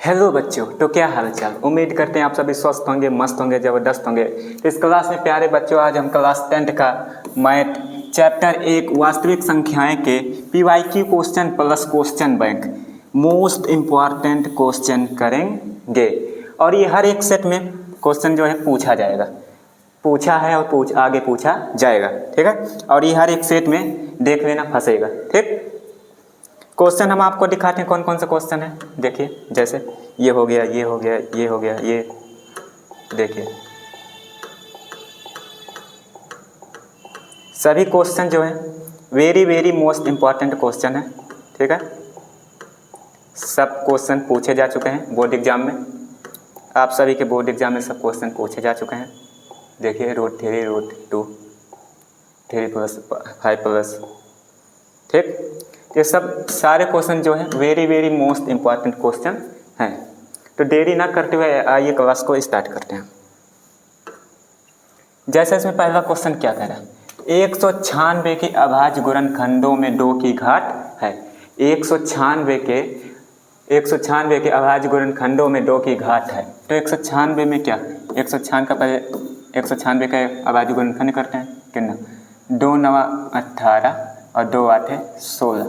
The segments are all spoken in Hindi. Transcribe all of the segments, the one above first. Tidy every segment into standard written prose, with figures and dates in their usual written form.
हेलो बच्चों, तो क्या हाल चाल। उम्मीद करते हैं आप सभी स्वस्थ होंगे, मस्त होंगे, ज़बरदस्त होंगे। तो इस क्लास में प्यारे बच्चों, आज हम क्लास 10 का मैथ चैप्टर 1 वास्तविक संख्याएं के PYQ question plus question bank most important question करेंगे। और ये हर एक सेट में क्वेश्चन जो है पूछा जाएगा, पूछा है और आगे पूछा जाएगा, ठीक है। और ये हर एक सेट में देख लेना, फंसेगा, ठीक। क्वेश्चन हम आपको दिखाते हैं कौन कौन से क्वेश्चन है। देखिए, जैसे ये हो गया, ये हो गया, ये हो गया, ये देखिए सभी क्वेश्चन जो है very very most important question है, ठीक है। सब क्वेश्चन पूछे जा चुके हैं बोर्ड एग्जाम में, आप सभी के बोर्ड एग्जाम में सब क्वेश्चन पूछे जा चुके हैं। देखिए रूट 3, रूट 2, 3+5+, ठीक। ये सब सारे क्वेश्चन जो हैं very very most important question हैं। तो देरी ना करते हुए आइए क्लास को स्टार्ट करते हैं। जैसे इसमें पहला क्वेश्चन क्या कह रहा है, 196 के अभाज्य गुणनखंडों में 2 की घात है। 196 के अभाज्य गुणनखंडों में 2 की घात है। तो 196 में क्या, 196 का पहले 196 का अभाज्य गुणनखंड करते हैं। कितना, 2 9 18 और 2 8 16,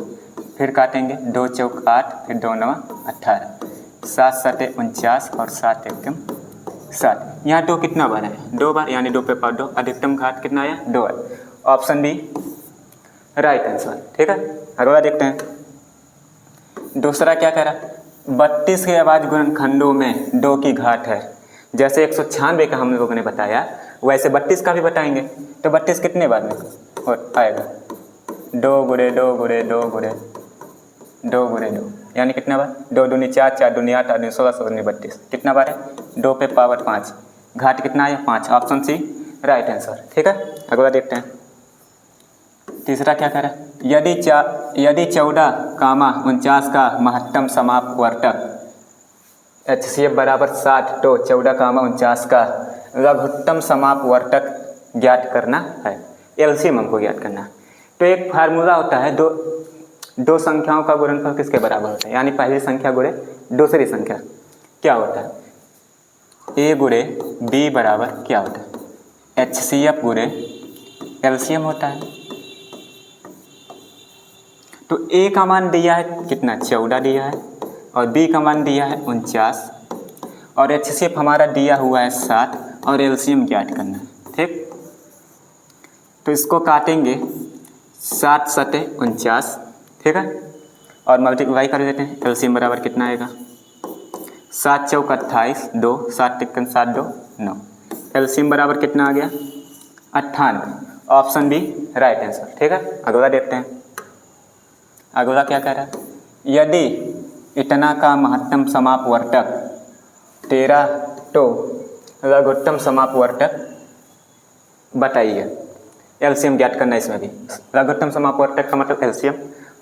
फिर काटेंगे 2 चौक 8, फिर 2 9 18, 7 7 49 और 7 1 7। यहाँ 2 कितना बार है, 2 बार, यानी 2 पे पावर 2। अधिकतम घात कितना आया, 2 है। ऑप्शन बी राइट आंसर, ठीक है। अगला देखते हैं। दूसरा क्या कह रहा है, 32 के अभाज्य गुणनखंडों में 2 की घात है। जैसे 196 का हम लोगों ने बताया, वैसे 32 का भी बताएंगे। तो 32 कितने बार में आएगा, 2 गुणे 2 गुणे 2 गुणे 2 गुणे 2, यानी कितना बार, 2 दूनी 4, 4 दूनी 8, 8 दूनी 16, 16 दूनी 32, कितना बार है, 2 पे पावर 5, घाट कितना है 5। ऑप्शन सी राइट आंसर, ठीक है। अगला देखते हैं। तीसरा क्या कह रहा है, यदि 14, 49 का महत्तम समापवर्तक HCF बराबर 60, तो 14, 49 का लघुत्तम समापवर्तक ज्ञात करना है। LCM हमको ज्ञात करना है। तो एक फार्मूला होता है, दो संख्याओं का गुणनफल किसके बराबर होता है, यानी पहली संख्या गुणे दूसरी संख्या। क्या होता है, A गुणे B बराबर क्या होता है, HCF गुणे LCM होता है। तो A का मान दिया है कितना, 14 दिया है, और B का मान दिया है 49, और HCF हमारा दिया हुआ है 7, और LCM ज्ञात करना है, ठीक। तो इसको काटेंगे 7 7 49, ठीक है, और मल्टीप्लाई कर देते हैं। LCM बराबर कितना आएगा, 7 चौक 28, 2 7 तिक्कन 7 2 9। LCM बराबर कितना आ गया, 98। ऑप्शन बी राइट आंसर, ठीक है। अगला देखते हैं। अगला क्या कह रहा है, यदि इतना का महत्तम समापवर्तक 13, तो लघुत्तम समापवर्तक बताइए। LCM ज्ञात करना है इसमें भी। लघुत्तम समापवर्तक का मतलब LCM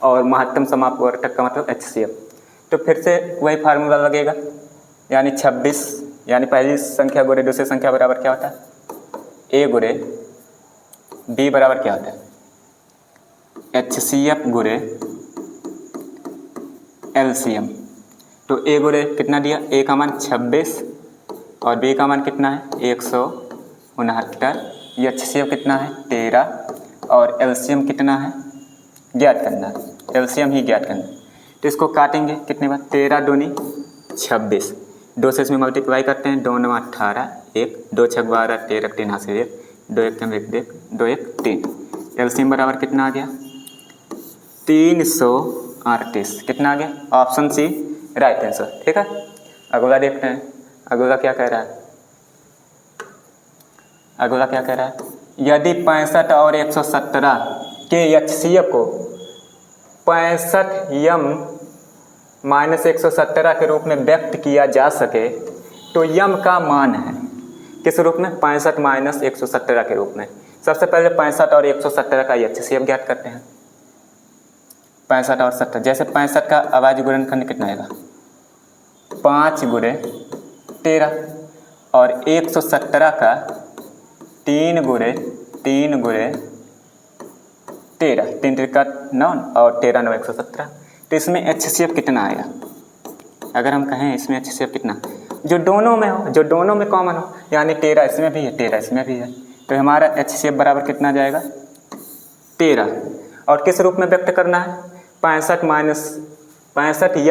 और महत्तम समापवर्तक का मतलब HCF। तो फिर से वही फार्मूला लगेगा, यानी 26, यानी पहली संख्या गुणे दूसरी संख्या बराबर क्या होता है, A गुणे B बराबर क्या होता है, HCF गुणे LCM। तो A गुणे कितना दिया, A का मान 26 और B का मान कितना है 169, ये HCF कितना है 13, और LCM कितना है ज्ञात करना है, LCM ही ज्ञात करना है। तो इसको काटेंगे कितने बार, 13 दूनी 26, 2 से इसमें मल्टीप्लाई करते हैं, 2 9 18, 1 2 6 12, 13 3 हाथ से 1, 2 1 1 2 1 3। LCM बराबर कितना आ गया, 338, कितना आ गया, ऑप्शन सी राइट आंसर, ठीक है। अगला देखते हैं। अगला क्या कह रहा है, अगला क्या कह रहा है, यदि 65 और 117 के HCF को 65m - 117 के रूप में व्यक्त किया जा सके, तो यम का मान है किस रूप में, 65 - 117 के रूप में। सबसे पहले 65 और 117 का HCF ज्ञात करते हैं। 65 और 70, जैसे 65 का अभाज्य गुणनखंड कितना आएगा, 5 गुणे 13, और 117 का 3 गुणे 3 गुणे 13, 3 3 9 और 13 9 117। तो इसमें HCF कितना आएगा, अगर हम कहें इसमें HCF कितना, जो दोनों में हो, जो दोनों में कॉमन हो, यानी 13 इसमें भी है 13 इसमें भी है, तो हमारा HCF बराबर कितना जाएगा 13। और किस रूप में व्यक्त करना है 65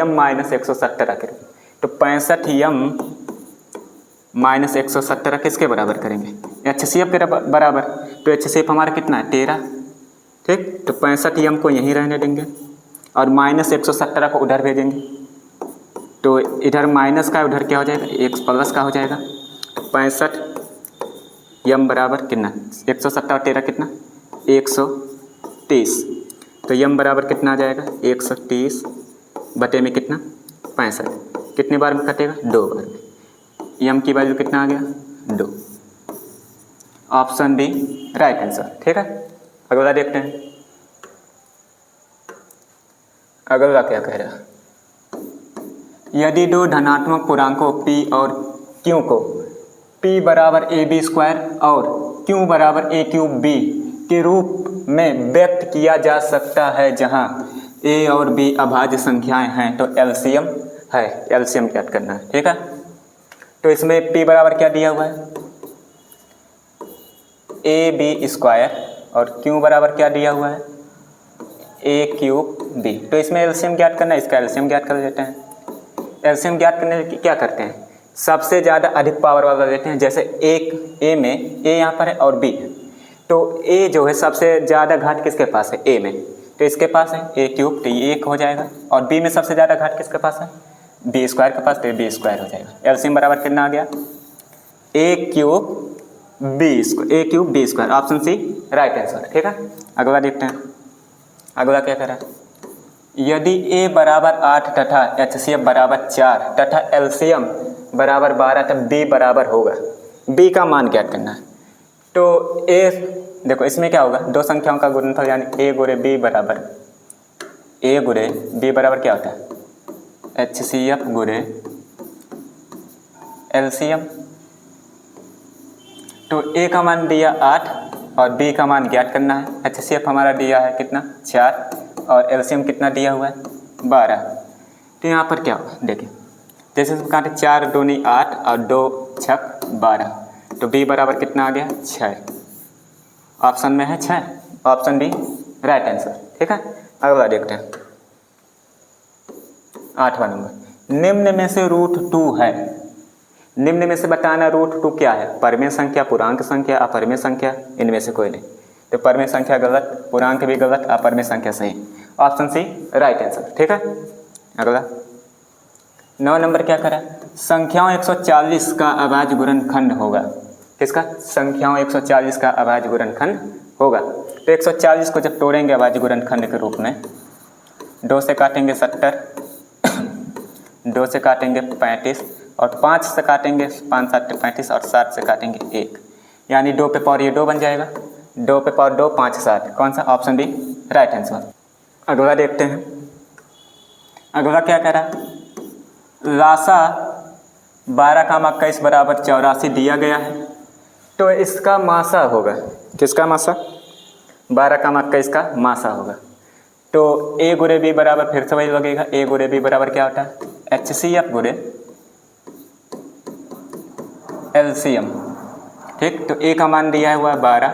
m - 117 के रूप में। तो 65 m - 117 किसके बराबर करेंगे HCF के बराबर। तो HCF हमारा कितना है 13, ठीक। तो 65 m को यहीं रहने देंगे और -117 को उधर भेजेंगे। तो इधर माइनस का उधर क्या हो जाएगा एक प्लस का हो जाएगा। 65 m बराबर कितना 117 और 13 कितना 130। तो m बराबर कितना आ जाएगा 130 बटे में कितना 65। कितने बार में कटेगा 2 बार में। m की वैल्यू कितना आ गया 2। ऑप्शन डी राइट आंसर, ठीक है। अगला देखते हैं, अगला क्या कह रहा है। यदि दो धनात्मक पूर्णांकों p और q को p बराबर ab² और q बराबर a³ के रूप में व्यक्त किया जा सकता है, जहां a और b अभाज्य संख्याएं हैं, तो एलसीएम है, एलसीएम ज्ञात करना है, ठीक है। तो इसमें p बराबर क्या दिया हुआ है ab² और q बराबर क्या दिया हुआ है a³b। तो इसमें एलसीएम ज्ञात करना है, इसका एलसीएम ज्ञात कर देते हैं। एलसीएम ज्ञात करने के क्या करते हैं सबसे ज़्यादा अधिक पावर वाला लेते हैं। जैसे एक a में a यहाँ पर है और b है, तो a जो है सबसे ज़्यादा घात किसके पास है a में, तो इसके पास है a³, तो ये 1 हो जाएगा। और b में सबसे ज़्यादा घात किसके पास है b² के पास, तो ये b² हो जाएगा। एलसीएम बराबर कितना आ गया a³ b²। Option C right answer, ठीक है। अगला देखते हैं, अगला क्या कह रहा है। यदि a बराबर 8 तथा HCF बराबर 4 तथा LCM बराबर 12 तब b बराबर होगा, b का मान ज्ञात करना है। तो a देखो इसमें क्या होगा दो संख्याओं का गुणनफल, यानी a गुणे b बराबर क्या होता है HCF गुणे LCM। तो a का मान दिया 8 और b का मान ज्ञात करना है। HCF हमारा दिया है कितना 4 और एलसीएम कितना दिया हुआ है 12। तो यहाँ पर क्या होगा देखिए, जैसे काटे 4 दूनी 8 और 2 छक 12, तो b बराबर कितना आ गया 6। ऑप्शन में है 6, ऑप्शन डी राइट आंसर, ठीक है। अगला देखते हैं 8वां नंबर। निम्न में से √2 है, निम्न में से बताना √2 क्या है, परमेय संख्या, पूर्णांक संख्या, अपरमेय संख्या, इनमें से कोई नहीं। तो परमेय संख्या गलत, पूर्णांक भी गलत, अपरमेय संख्या सही। ऑप्शन सी राइट आंसर, ठीक है। अगला 9 नंबर क्या करा, संख्याओं 140 का अभाज्य गुणनखंड होगा। किसका संख्याओं 140 का अभाज्य गुणनखंड होगा। तो 140 को जब तोड़ेंगे अभाज्य गुणनखंड के रूप में, 2 से काटेंगे 70, 2 से काटेंगे 35 और 5 से काटेंगे 5 7 35 और 7 से काटेंगे 1, यानी 2 पे पावर ये 2 बन जाएगा, 2 पे पावर 2 5 7। कौन सा ऑप्शन डी राइट आंसर। अगला देखते हैं, अगला क्या कह रहा है। राशा 12, 21 बराबर 84 दिया गया है, तो इसका मासा होगा, किसका मासा 12, 21 का मासा होगा। तो a गुणे b बराबर फिर से वही लगेगा, a गुणे b बराबर क्या होता है HCF गुणे LCM, ठीक। तो a का मान दिया हुआ है 12,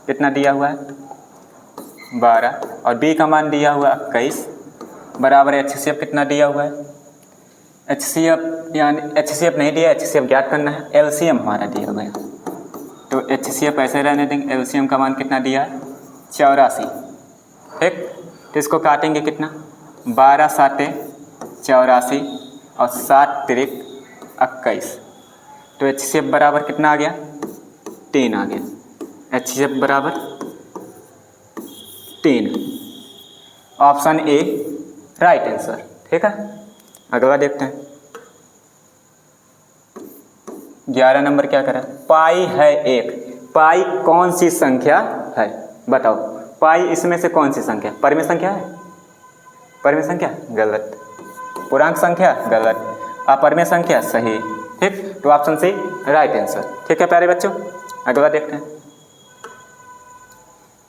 कितना दिया हुआ है 12, और b का मान दिया हुआ 21 बराबर HCF कितना दिया हुआ है HCF, यानी HCF नहीं दिया, HCF ज्ञात करना है। LCM हमारा दिया गया, तो HCF ऐसे रहने देंगे। LCM का मान कितना दिया है 84, ठीक। तो इसको काटेंगे कितना 12 7 84 और 7 3 21, तो HCF बराबर कितना आ गया 3 आ गया। HCF बराबर 3, ऑप्शन ए राइट आंसर, ठीक है। अगला देखते हैं 11 नंबर क्या करें। पाई है 1, पाई कौन सी संख्या है बताओ। पाई इसमें से कौन सी संख्या, परमेय संख्या है, परमेय संख्या गलत, पूर्णांक संख्या गलत, अपरमेय संख्या सही, ठीक। तो ऑप्शन सी राइट आंसर, ठीक है प्यारे बच्चों। अगला देखते हैं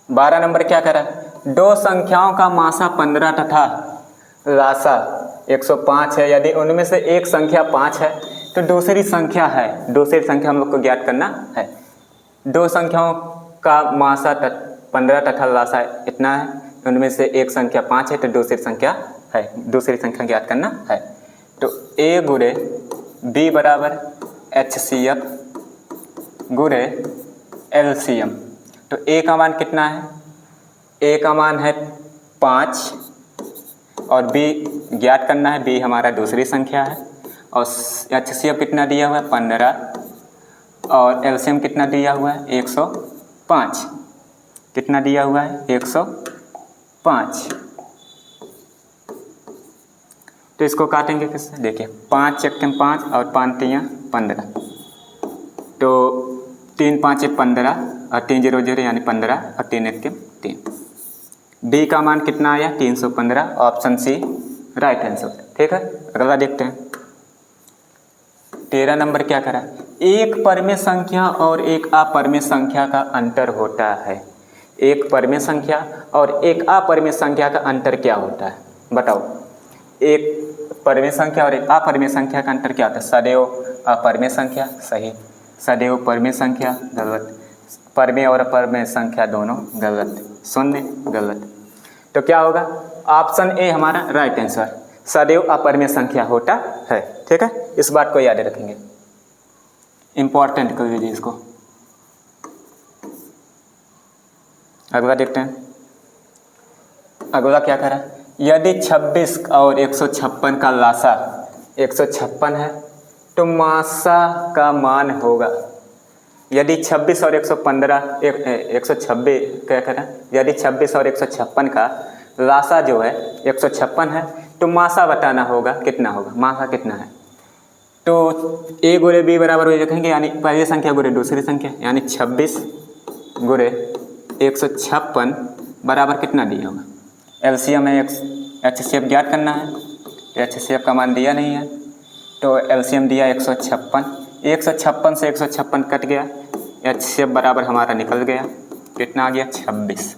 12 नंबर क्या करा। दो संख्याओं का मासा 15 तथा राशा 105 है। यदि उनमें से एक संख्या 5 है तो दूसरी संख्या हम लोग को ज्ञात करना है। दो संख्याओं का मासा 15 तथा लासा इतना है, उनमें से एक संख्या 5 है तो दूसरी संख्या ज्ञात करना है। तो A गुणे B बराबर HCF गुणे LCM। तो A का मान कितना है? A का मान है 5 और B ज्ञात करना है। B हमारा दूसरी संख्या है और HCF कितना दिया हुआ है? 15 और LCM कितना दिया हुआ है? 105। कितना दिया हुआ है? 105। तो इसको काटेंगे किससे? देखिए 5 चक्के 5 और 5 तियाँ 15, तो 3 5 15 और 3 0 0 यानी 15 और 3 1 3। B का मान कितना आया? 315। Option C right answer. ठीक है, अगला देखते हैं। 13 नंबर क्या करा? एक परमेय संख्या और एक अपरमेय संख्या का अंतर होता है। एक परमेय संख्या और एक अपरमेय संख्या का अंतर क्या होता है? बताओ। एक परमेय संख्या और एक अपरमेय संख्या का अंतर क्या होता है? सदैव अपरमेय संख्या, सही। सदैव परमेय संख्या, गलत। परमेय और अपरमेय संख्या दोनों, गलत। शून्य, गलत। तो क्या होगा? ऑप्शन ए हमारा राइट आंसर, सदैव अपरमेय संख्या होता है। ठीक है, इस बात को याद रखेंगे, इंपॉर्टेंट कर लीजिए इसको। अगला देखते हैं। अगला क्या करा? यदि 26 और 156 का लासा 156 है तो मासा का मान होगा। यदि 26 और 126 क्या करें? यदि 26 और 156 का लासा जो है 156 है तो मासा बताना होगा, कितना होगा? मासा कितना है? तो A गुणे B बराबर हो रखेंगे, यानी पहली संख्या गुणे दूसरी संख्या, यानी 26 गुणे 156 बराबर कितना दिया होगा? LCM है, HCF ज्ञात करना है। HCF का मान दिया नहीं है तो LCM दिया 156। 156 से 156 कट गया, HCF बराबर हमारा निकल गया। कितना आ गया? 26,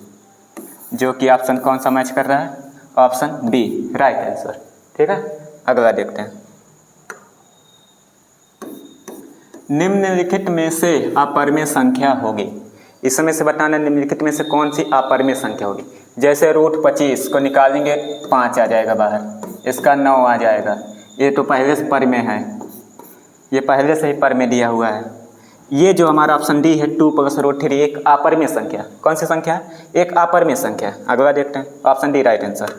जो कि ऑप्शन कौन सा मैच कर रहा है? Option B right answer. ठीक है, अगला देखते हैं। निम्नलिखित में से अपरमेय संख्या होगी। इसमें से बताना निम्नलिखित में से कौन सी अपरमेय संख्या होगी। जैसे √25 को निकालेंगे 5 आ जाएगा बाहर, इसका 9 आ जाएगा। ये तो पहले से परमेय है, ये पहले से ही परमेय दिया हुआ है। ये जो हमारा ऑप्शन डी है 2 + √3 एक अपरमेय संख्या। कौन सी संख्या है? एक अपरमेय संख्या। अगला देखते हैं, option D right answer.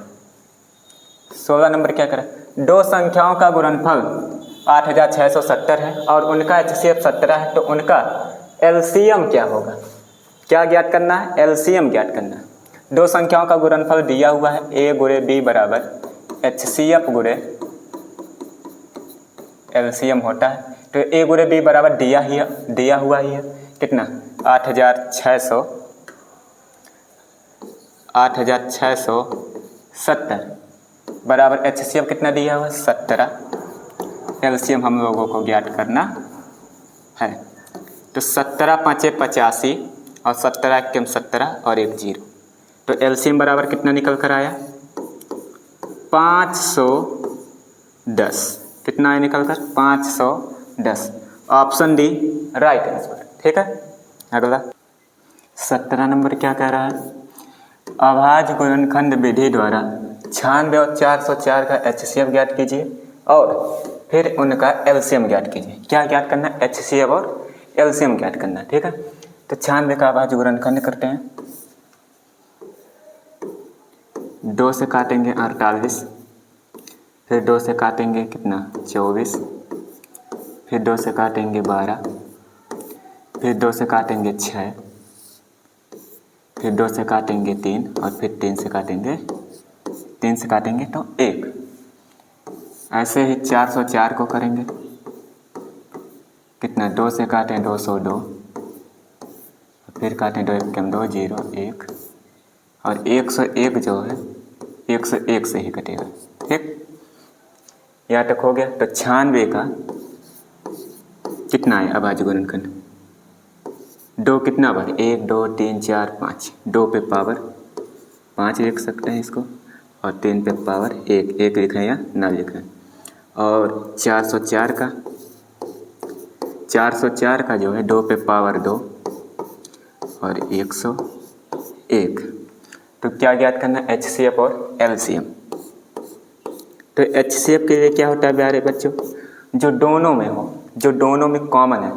16 number क्या करें? दो संख्याओं का गुणनफल 8670 है और उनका HCF 17 है, तो उनका LCM क्या होगा? क्या ज्ञात करना है? LCM ज्ञात करना है। दो संख्याओं का गुणनफल दिया हुआ है, A गुणे B बराबर HCF गुणे LCM होता है। तो A गुणे B बराबर दिया हुआ ही है, कितना? 8670 बराबर HCF कितना दिया हुआ? 17। LCM हम लोगों को ज्ञात करना है। तो 17 5 85 और 17 1 17 और 1 0, तो LCM बराबर कितना निकल कर आया? 510। कितना है निकल कर? 510। Option D right answer. ठीक है, अगला 17 नंबर क्या कह रहा है? अभाज्य गुणनखंड विधि द्वारा 96 और 404 का HCF ज्ञात कीजिए और फिर उनका LCM ज्ञात कीजिए। क्या ज्ञात करना है? HCF और LCM ज्ञात करना है। ठीक है, तो 96 का अभाज्य गुणनखंड करते हैं। 2 से काटेंगे 48, फिर 2 से काटेंगे कितना? 24, फिर 2 से काटेंगे 12, फिर 2 से काटेंगे 6, फिर 2 से काटेंगे 3 और फिर 3 से काटेंगे तो 1। ऐसे ही 404 को करेंगे, कितना? 2 से काटें 202, फिर काटें 2 1 2 0 1 और 101 जो है 101 से ही कटेगा। ठीक, यहाँ तक हो गया। तो 96 का कितना है अभाज्य गुणनखंड? 2 कितना बार? 1 2 3 4 5, 2 पे पावर 5 लिख सकते हैं इसको, और 3 पे पावर 1, 1 लिखें या ना लिखें। और 404 का जो है 2 पे पावर 2 और 101। तो क्या ज्ञात करना है? HCF और LCM। तो HCF के लिए क्या होता है प्यारे बच्चों? जो दोनों में हो, जो दोनों में कॉमन है।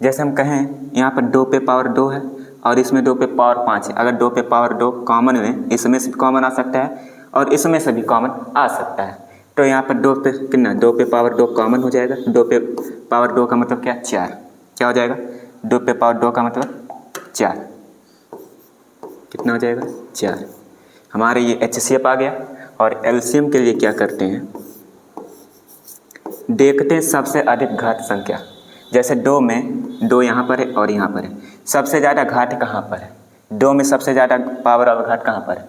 जैसे हम कहें यहाँ पर 2 पे पावर 2 है और इसमें 2 पे पावर 5 है। अगर 2 पे पावर 2 कॉमन में इसमें से कॉमन आ सकता है और इसमें से भी कॉमन आ सकता है। तो यहाँ पर 2 पे कितना, 2 पे पावर 2 कॉमन हो जाएगा। 2 पे पावर 2 का मतलब क्या? 4। क्या हो जाएगा? 2 पे पावर 2 का मतलब 4। कितना हो जाएगा? 4। हमारे ये HCF आ गया। और LCM के लिए क्या करते हैं? देखते हैं सबसे अधिक घात संख्या। जैसे 2 में 2 यहाँ पर है और यहाँ पर है, सबसे ज़्यादा घात कहाँ पर है? 2 में सबसे ज़्यादा पावर और घात कहाँ पर है?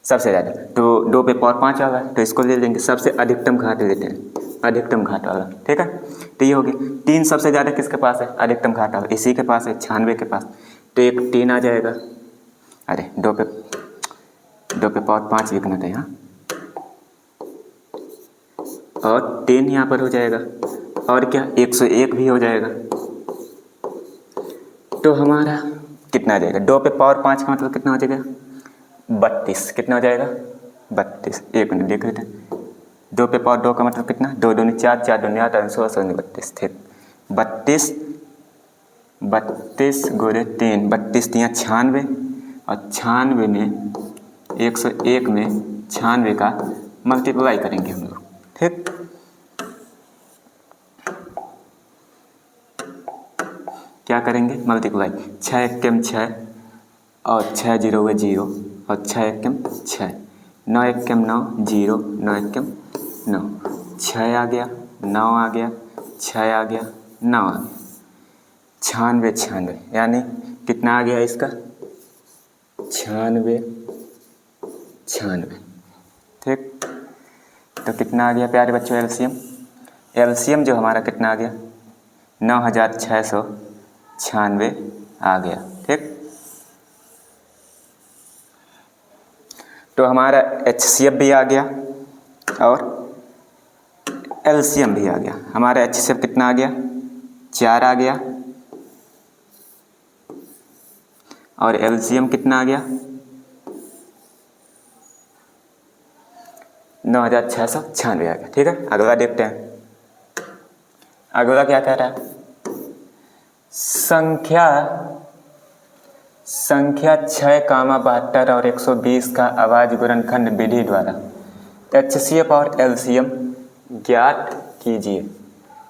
सबसे ज़्यादा। तो 2 पे पावर 5 होगा, तो इसको ले लेंगे, सबसे अधिकतम घात लेते हैं, अधिकतम घात वाला। ठीक है, तो ये हो गया। 3 सबसे ज़्यादा किसके पास है? अधिकतम घात वाला, इसी के पास है, 96 के पास। तो एक 3 आ जाएगा। अरे 2 पे पावर 5 लिखना था यहाँ, और 10 यहाँ पर हो जाएगा। और क्या? 101 भी हो जाएगा। तो हमारा कितना आ जाएगा? 2 पे पावर 5 का मतलब कितना हो जाएगा? 32। कितना हो जाएगा? 32। एक मिनट देख लेते हैं। 2 पे पावर 2 का मतलब कितना? 2 दूनी 4, 4 दूनी 8, 16, 16 32। ठीक, 32 गुणे 3, 32 3 96, और 96 में 101 में 96 का मल्टीप्लाई करेंगे हम लोग। ठीक, क्या करेंगे? मल्टीप्लाई। 6 एकम 6 और 6 जीरो हुए 0 और 6 एकम 6, 9 एकम 9 0, 9 एकम 9, 6 आ गया, 9 आ गया, 6 आ गया, 9 आ गया, 96 96, यानी कितना आ गया इसका? 96 96। ठीक, तो कितना आ गया प्यारे बच्चों LCM? LCM जो हमारा कितना आ गया? 9696 आ गया। ठीक, तो हमारा HCF भी आ गया और LCM भी आ गया। हमारा HCF कितना आ गया? 4 आ गया, और LCM कितना आ गया? 9696 आ गया। ठीक है, अगला देखते हैं। अगला क्या कह रहा है? संख्या 6, 72 और 120 का अभाज्य गुणनखंड विधि द्वारा HCF और LCM ज्ञात कीजिए।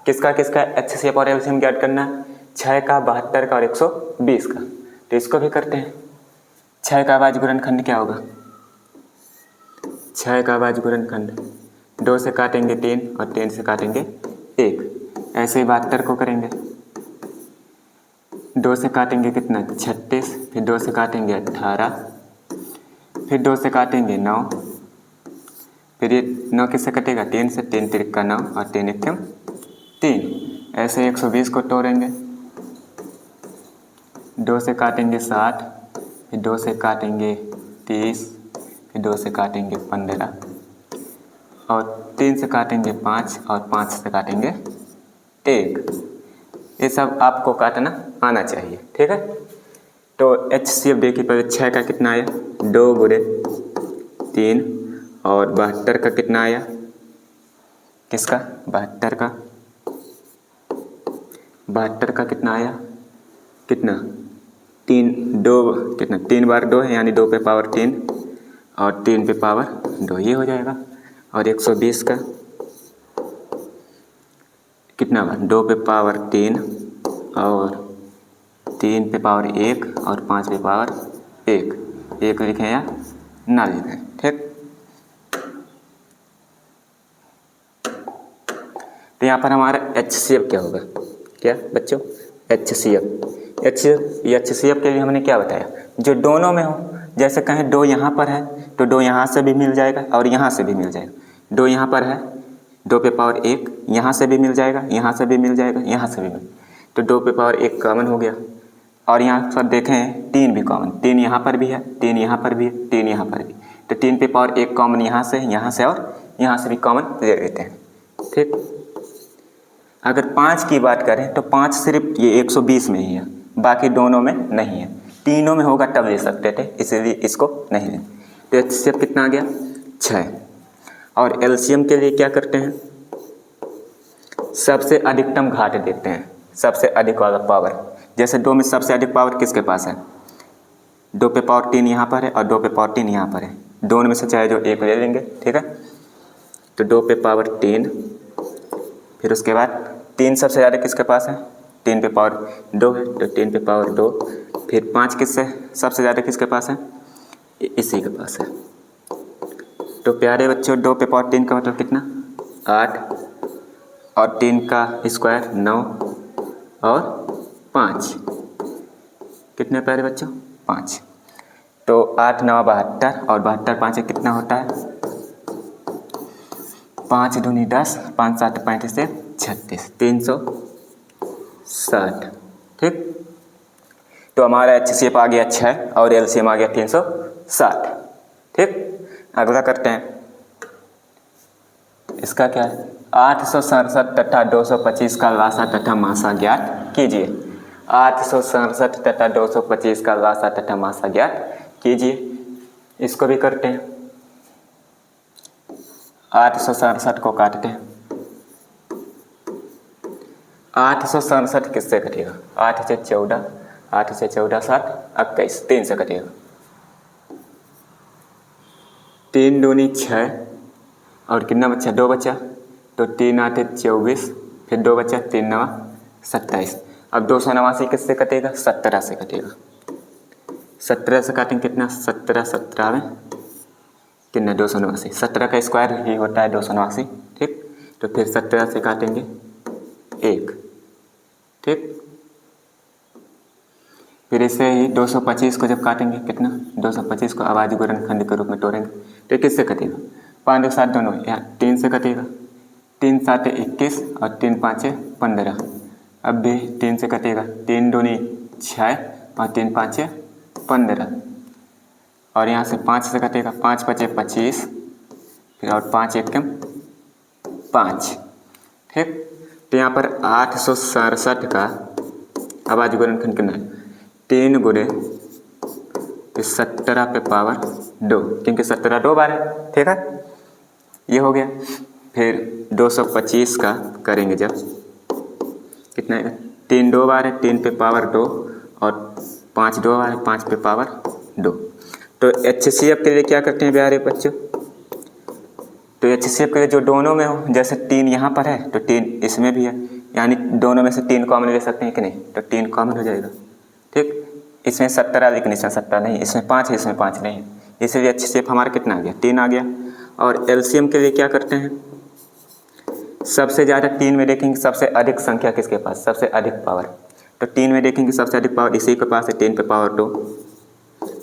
किसका किसका HCF और LCM ज्ञात करना है? 6 का, 72 का और 120 का। तो इसको भी करते हैं। 6 का अभाज्य गुणनखंड क्या होगा? 6 का अभाज्य गुणनखंड 2 से काटेंगे 3 और 3 से काटेंगे 1। ऐसे ही 72 को करेंगे। 2 से काटेंगे कितना? 36, फिर 2 से काटेंगे 18, फिर 2 से काटेंगे 9, फिर ये 9 किससे कटेगा? 3 से, 3 3 का 9 और 3 1 3। ऐसे 120 को तोड़ेंगे। 2 से काटेंगे 60, फिर 2 से काटेंगे 30, फिर 2 से काटेंगे 15, और 3 से काटेंगे 5 और 5 से काटेंगे 1। ये सब आपको काटना आना चाहिए। ठीक है, तो HCF देखिए पहले। 6 का कितना आया? 2 गुणे 3, और 72 का कितना आया? किसका? 72 का। 72 का कितना आया? कितना? 3 2 कितना? 3 बार 2 है, यानी 2 पे पावर 3 और 3 पे पावर 2, ये हो जाएगा। और 120 का कितना बार? 2 पे पावर 3 और 3 पे पावर 1 और 5 पे पावर 1। 1 लिखें या ना लिखें। ठीक, तो यहाँ पर हमारा HCF क्या होगा? क्या बच्चों? HCF के लिए हमने क्या बताया? जो दोनों में हो। जैसे कहें 2 यहाँ पर है तो 2 यहाँ से भी मिल जाएगा और यहाँ से भी मिल जाएगा। 2 यहाँ पर है, 2 पे पावर 1 यहाँ से भी मिल जाएगा, यहाँ से भी मिल जाएगा, यहाँ से भी मिल, तो 2 पे पावर 1 कॉमन हो गया। और यहाँ पर देखें 3 भी कॉमन, 3 यहाँ पर भी है, 3 यहाँ पर भी है, 3 यहाँ पर भी, तो 3 पे पावर 1 कॉमन यहाँ से और यहाँ से भी कॉमन ले लेते हैं। ठीक, अगर 5 की बात करें तो 5 सिर्फ ये 120 में ही है, बाकी दोनों में नहीं है। तीनों में होगा तब ले सकते थे, इसलिए इसको नहीं लें। तो एचसीएफ कितना आ गया 6। और एलसीएम के लिए क्या करते हैं, सबसे अधिकतम घात देते हैं, सबसे अधिक वाला पावर। जैसे 2 में सबसे अधिक पावर किसके पास है, 2 पे पावर 3 यहाँ पर है और 2 पे पावर 3 यहाँ पर है, दोनों में से चाहे जो एक ले लेंगे। ठीक है, तो 2 पे पावर 3, फिर उसके बाद 3 सबसे ज़्यादा किसके पास है, 3 पे पावर 2 है, तो 3 पे पावर 2, फिर 5 किससे सबसे ज़्यादा किसके पास है, इसी के पास है। तो प्यारे बच्चों 2 पे पावर 3 का मतलब कितना 8, और 3 का स्क्वायर 9 और 5, कितने प्यारे बच्चों 5। तो 8 9 72 और 72 5 कितना होता है 5 दूनी 10, 5 7 35 से 36, 360। ठीक, तो हमारा एचसीएफ आ गया 6 और एलसीएम आ गया 360। ठीक, अगला करते हैं, इसका क्या है 867 तथा 225 का लासा तथा मासा ज्ञात कीजिए। 867 तथा 225 का लासा तथा मासा ज्ञात कीजिए। इसको भी करते हैं, 867 को काटते हैं। 867 किससे कटेगा, 8 से 14, 8 से 14 7 21, 3 से कटेगा। 3 दूनी 6 और कितना बच्चा 2 बचा, तो 3 8 24, फिर 2 बचा, 3 9 27। अब 289 किससे कटेगा, 17 से कटेगा। 17 से काटेंगे कितना, 17 17 में कितना 289, 17 का स्क्वायर ही होता है 289। ठीक, तो फिर 17 से काटेंगे 1। ठीक, फिर इसे ही 225 को जब काटेंगे कितना, 225 को अभाज्य गुणनखंड के रूप में तोड़ेंगे तो किससे कटेगा, 5 2 7 दोनों यहाँ 3 से कटेगा। 3 7 21 और 3 5 15, अब भी 3 से कटेगा। 3 दूनी 6 और 3 5 15, और यहाँ से 5 से कटेगा, 5 5 25, फिर और 5 1 5। ठीक, तो यहाँ पर 867 का अभाज्य गुणनखंड कितना है, 3 गुणे 17 पे पावर 2, क्योंकि 17 2 बार है। ठीक है, ये हो गया। फिर 225 का करेंगे जब, कितना है 3 2 बार है, 3 पे पावर 2 और 5 2 बार है, 5 पे पावर 2। तो एचसीएफ के लिए क्या करते हैं प्यारे बच्चों, तो एचसीएफ के लिए जो दोनों में हो, जैसे 3 यहाँ पर है तो 3 इसमें भी है, यानी दोनों में से 3 कॉमन ले सकते हैं कि नहीं, तो 3 कॉमन हो जाएगा। ठीक, इसमें 17 लेकिन इसमें 17 नहीं, इसमें 5 है इसमें 5 नहीं है, इसलिए एचसीएफ हमारा कितना आ गया 3 आ गया। और एलसीएम के लिए क्या करते हैं, सबसे ज़्यादा 3 में देखेंगे सबसे अधिक संख्या किसके पास, सबसे अधिक पावर, तो 3 में देखेंगे सबसे अधिक पावर इसी के पास है, 3 पे पावर 2,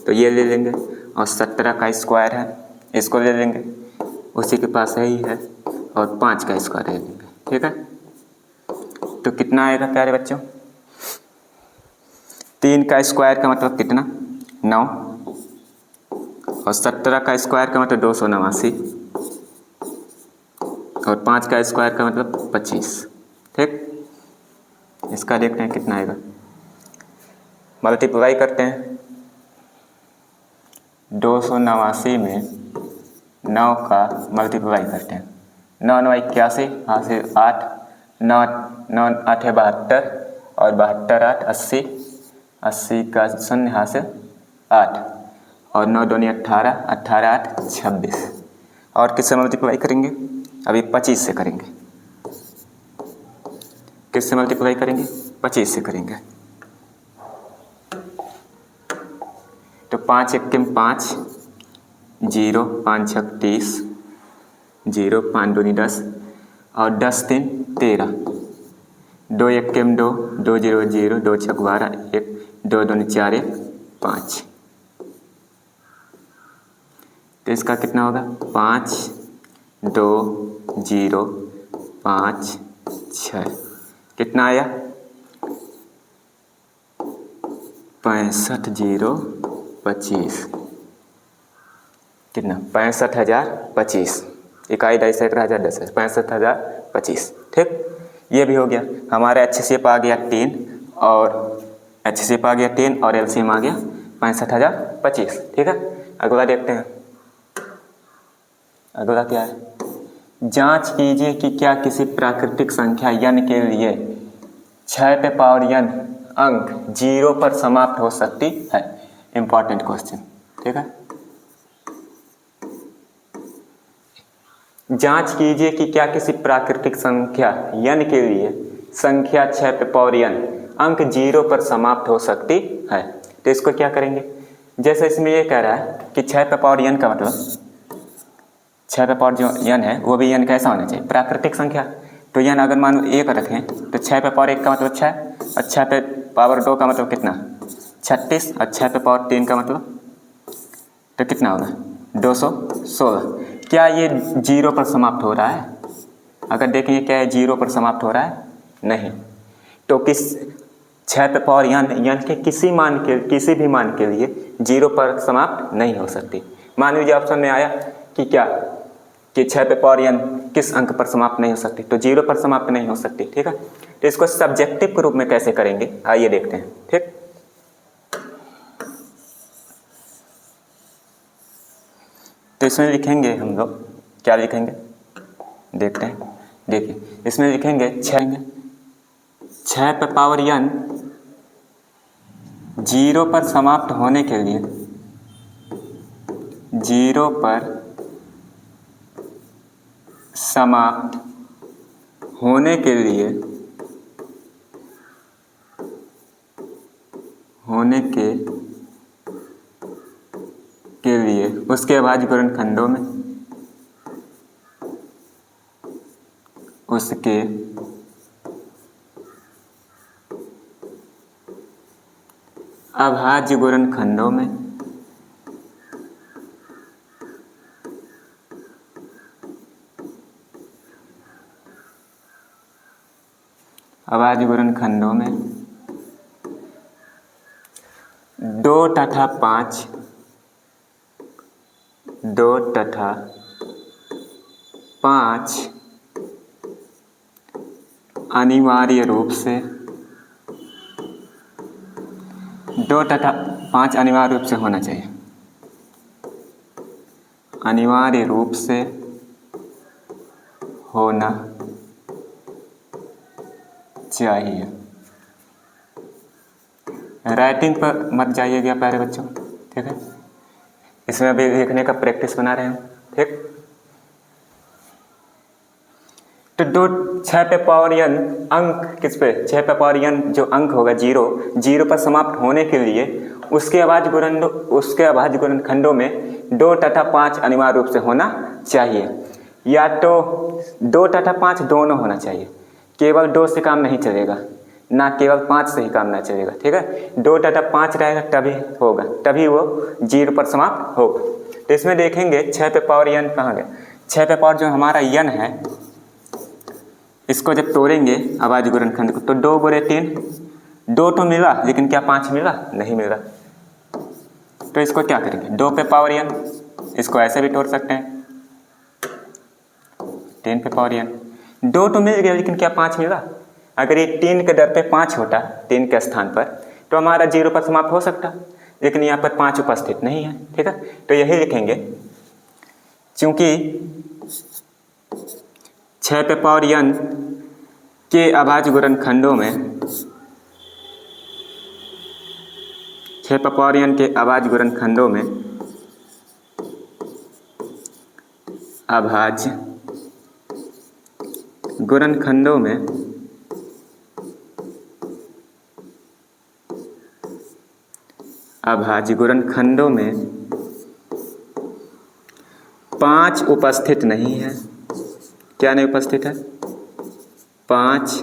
तो ये ले लेंगे। और 17 का स्क्वायर है, इसको ले लेंगे, उसी के पास है ही है, और 5 का स्क्वायर ले लेंगे। ठीक है, तो कितना आएगा प्यारे बच्चों, 3 का स्क्वायर का मतलब कितना 9, और 17 का स्क्वायर का मतलब 289, और 5 का स्क्वायर का मतलब 25। ठीक, इसका देखते हैं कितना आएगा, मल्टीप्लाई करते हैं। 289 में 9 का मल्टीप्लाई करते हैं, 9 9 81, यहाँ से 8, 9 9 8 72, और 72 8 80, 80 का 0 यहाँ से 8, और 9 2 18, 18 8 26। और किससे मल्टीप्लाई करेंगे, अभी 25 से करेंगे। किससे मल्टीप्लाई करेंगे, 25 से करेंगे। तो 5 1 5, 0 5 6 30, 0 5 2 10, और 10 3 13, 2 1 2, 2 0 0, 2 6 12, 1 2 2 4 5। तो इसका कितना होगा 5 2 0 5 6, कितना आया 65 0 25। कितना 65,025, इकाई 2.5 10 65,025। ठीक, ये भी हो गया। हमारा एचसीएफ आ गया 3 और एचसीएफ आ गया 3 और एलसीएम आ गया 65,025। ठीक है, अगला देखते हैं। अगला क्या है, जांच कीजिए कि क्या किसी प्राकृतिक संख्या n के लिए 6 पे पावर n अंक 0 पर समाप्त हो सकती है। Important question. ठीक है, जांच कीजिए कि क्या किसी प्राकृतिक संख्या n के लिए संख्या 6 पे पावर n अंक 0 पर समाप्त हो सकती है। तो इसको क्या करेंगे, जैसे इसमें ये कह रहा है कि 6 पे पावर n का मतलब 6 पे पावर जो n है वो भी n कैसा होना चाहिए, प्राकृतिक संख्या। तो n अगर मान लो 1 रखें तो 6 पे पावर 1 का मतलब 6 और 6 पे पावर 2 का मतलब कितना 36 और 6 पे पावर 3 का मतलब तो कितना होगा 216। क्या ये 0 पर समाप्त हो रहा है? अगर देखेंगे क्या ये 0 पर समाप्त हो रहा है? नहीं। तो किस 6 पे पावर n के किसी भी मान के लिए 0 पर समाप्त नहीं हो सकती। मान लीजिए ऑप्शन में आया कि क्या कि 6 पे पावर n किस अंक पर समाप्त नहीं हो सकती, तो 0 पर समाप्त नहीं हो सकती। ठीक है, तो इसको सब्जेक्टिव के रूप में कैसे करेंगे आइए देखते हैं। ठीक, तो इसमें लिखेंगे हम लोग, क्या लिखेंगे देखते हैं। देखिए इसमें लिखेंगे 6 पे पावर n 0 पर समाप्त होने के लिए 0 पर समाप्त होने के लिए उसके अभाज्य गुणनखंडों में उसके अभाज्य गुणनखंडों में अभाज्य गुणनखंडों में 2 तथा 5 अनिवार्य रूप से 2 तथा 5 अनिवार्य रूप से होना चाहिए, अनिवार्य रूप से होना चाहिए। राइटिंग पर मत जाइएगा प्यारे बच्चों। ठीक है, इसमें अभी लिखने का प्रैक्टिस बना रहे हैं। ठीक, तो 6 पे पावर n अंक किस पे 6 पे पावर n जो अंक होगा 0 पर समाप्त होने के लिए उसके अभाज्य गुणनखंडों में 2 तथा 5 अनिवार्य रूप से होना चाहिए। या तो 2 तथा 5 दोनों होना चाहिए, केवल 2 से काम नहीं चलेगा, ना केवल 5 से ही काम ना चलेगा। ठीक है, 2 तथा 5 रहेगा तभी वो 0 पर समाप्त होगा। तो इसमें देखेंगे 6 पे पावर n कहाँ गया, 6 पे पावर जो हमारा n है इसको जब तोड़ेंगे अभाज्य गुणनखंड को तो 2 गुणे 3 2 तो मिला, लेकिन क्या 5 मिला? नहीं मिला। तो इसको क्या करेंगे 2 पे पावर n, इसको ऐसे भी तोड़ सकते हैं 10 पे पावर n। 2 तो मिल गया, लेकिन क्या 5 मिला? अगर ये 3 के दर पे 5 होता 3 के स्थान पर तो हमारा 0 पर समाप्त हो सकता, लेकिन यहाँ पर 5 उपस्थित नहीं है। ठीक है, तो यही लिखेंगे, क्योंकि 6 पे पावर n के अभाज्य गुणनखंडों में 6 पे पावर n के अभाज्य गुणनखंडों में अभाज्य गुणनखंडों में अभाज्य गुणनखंडों में 5 उपस्थित नहीं है। क्या नहीं उपस्थित है? 5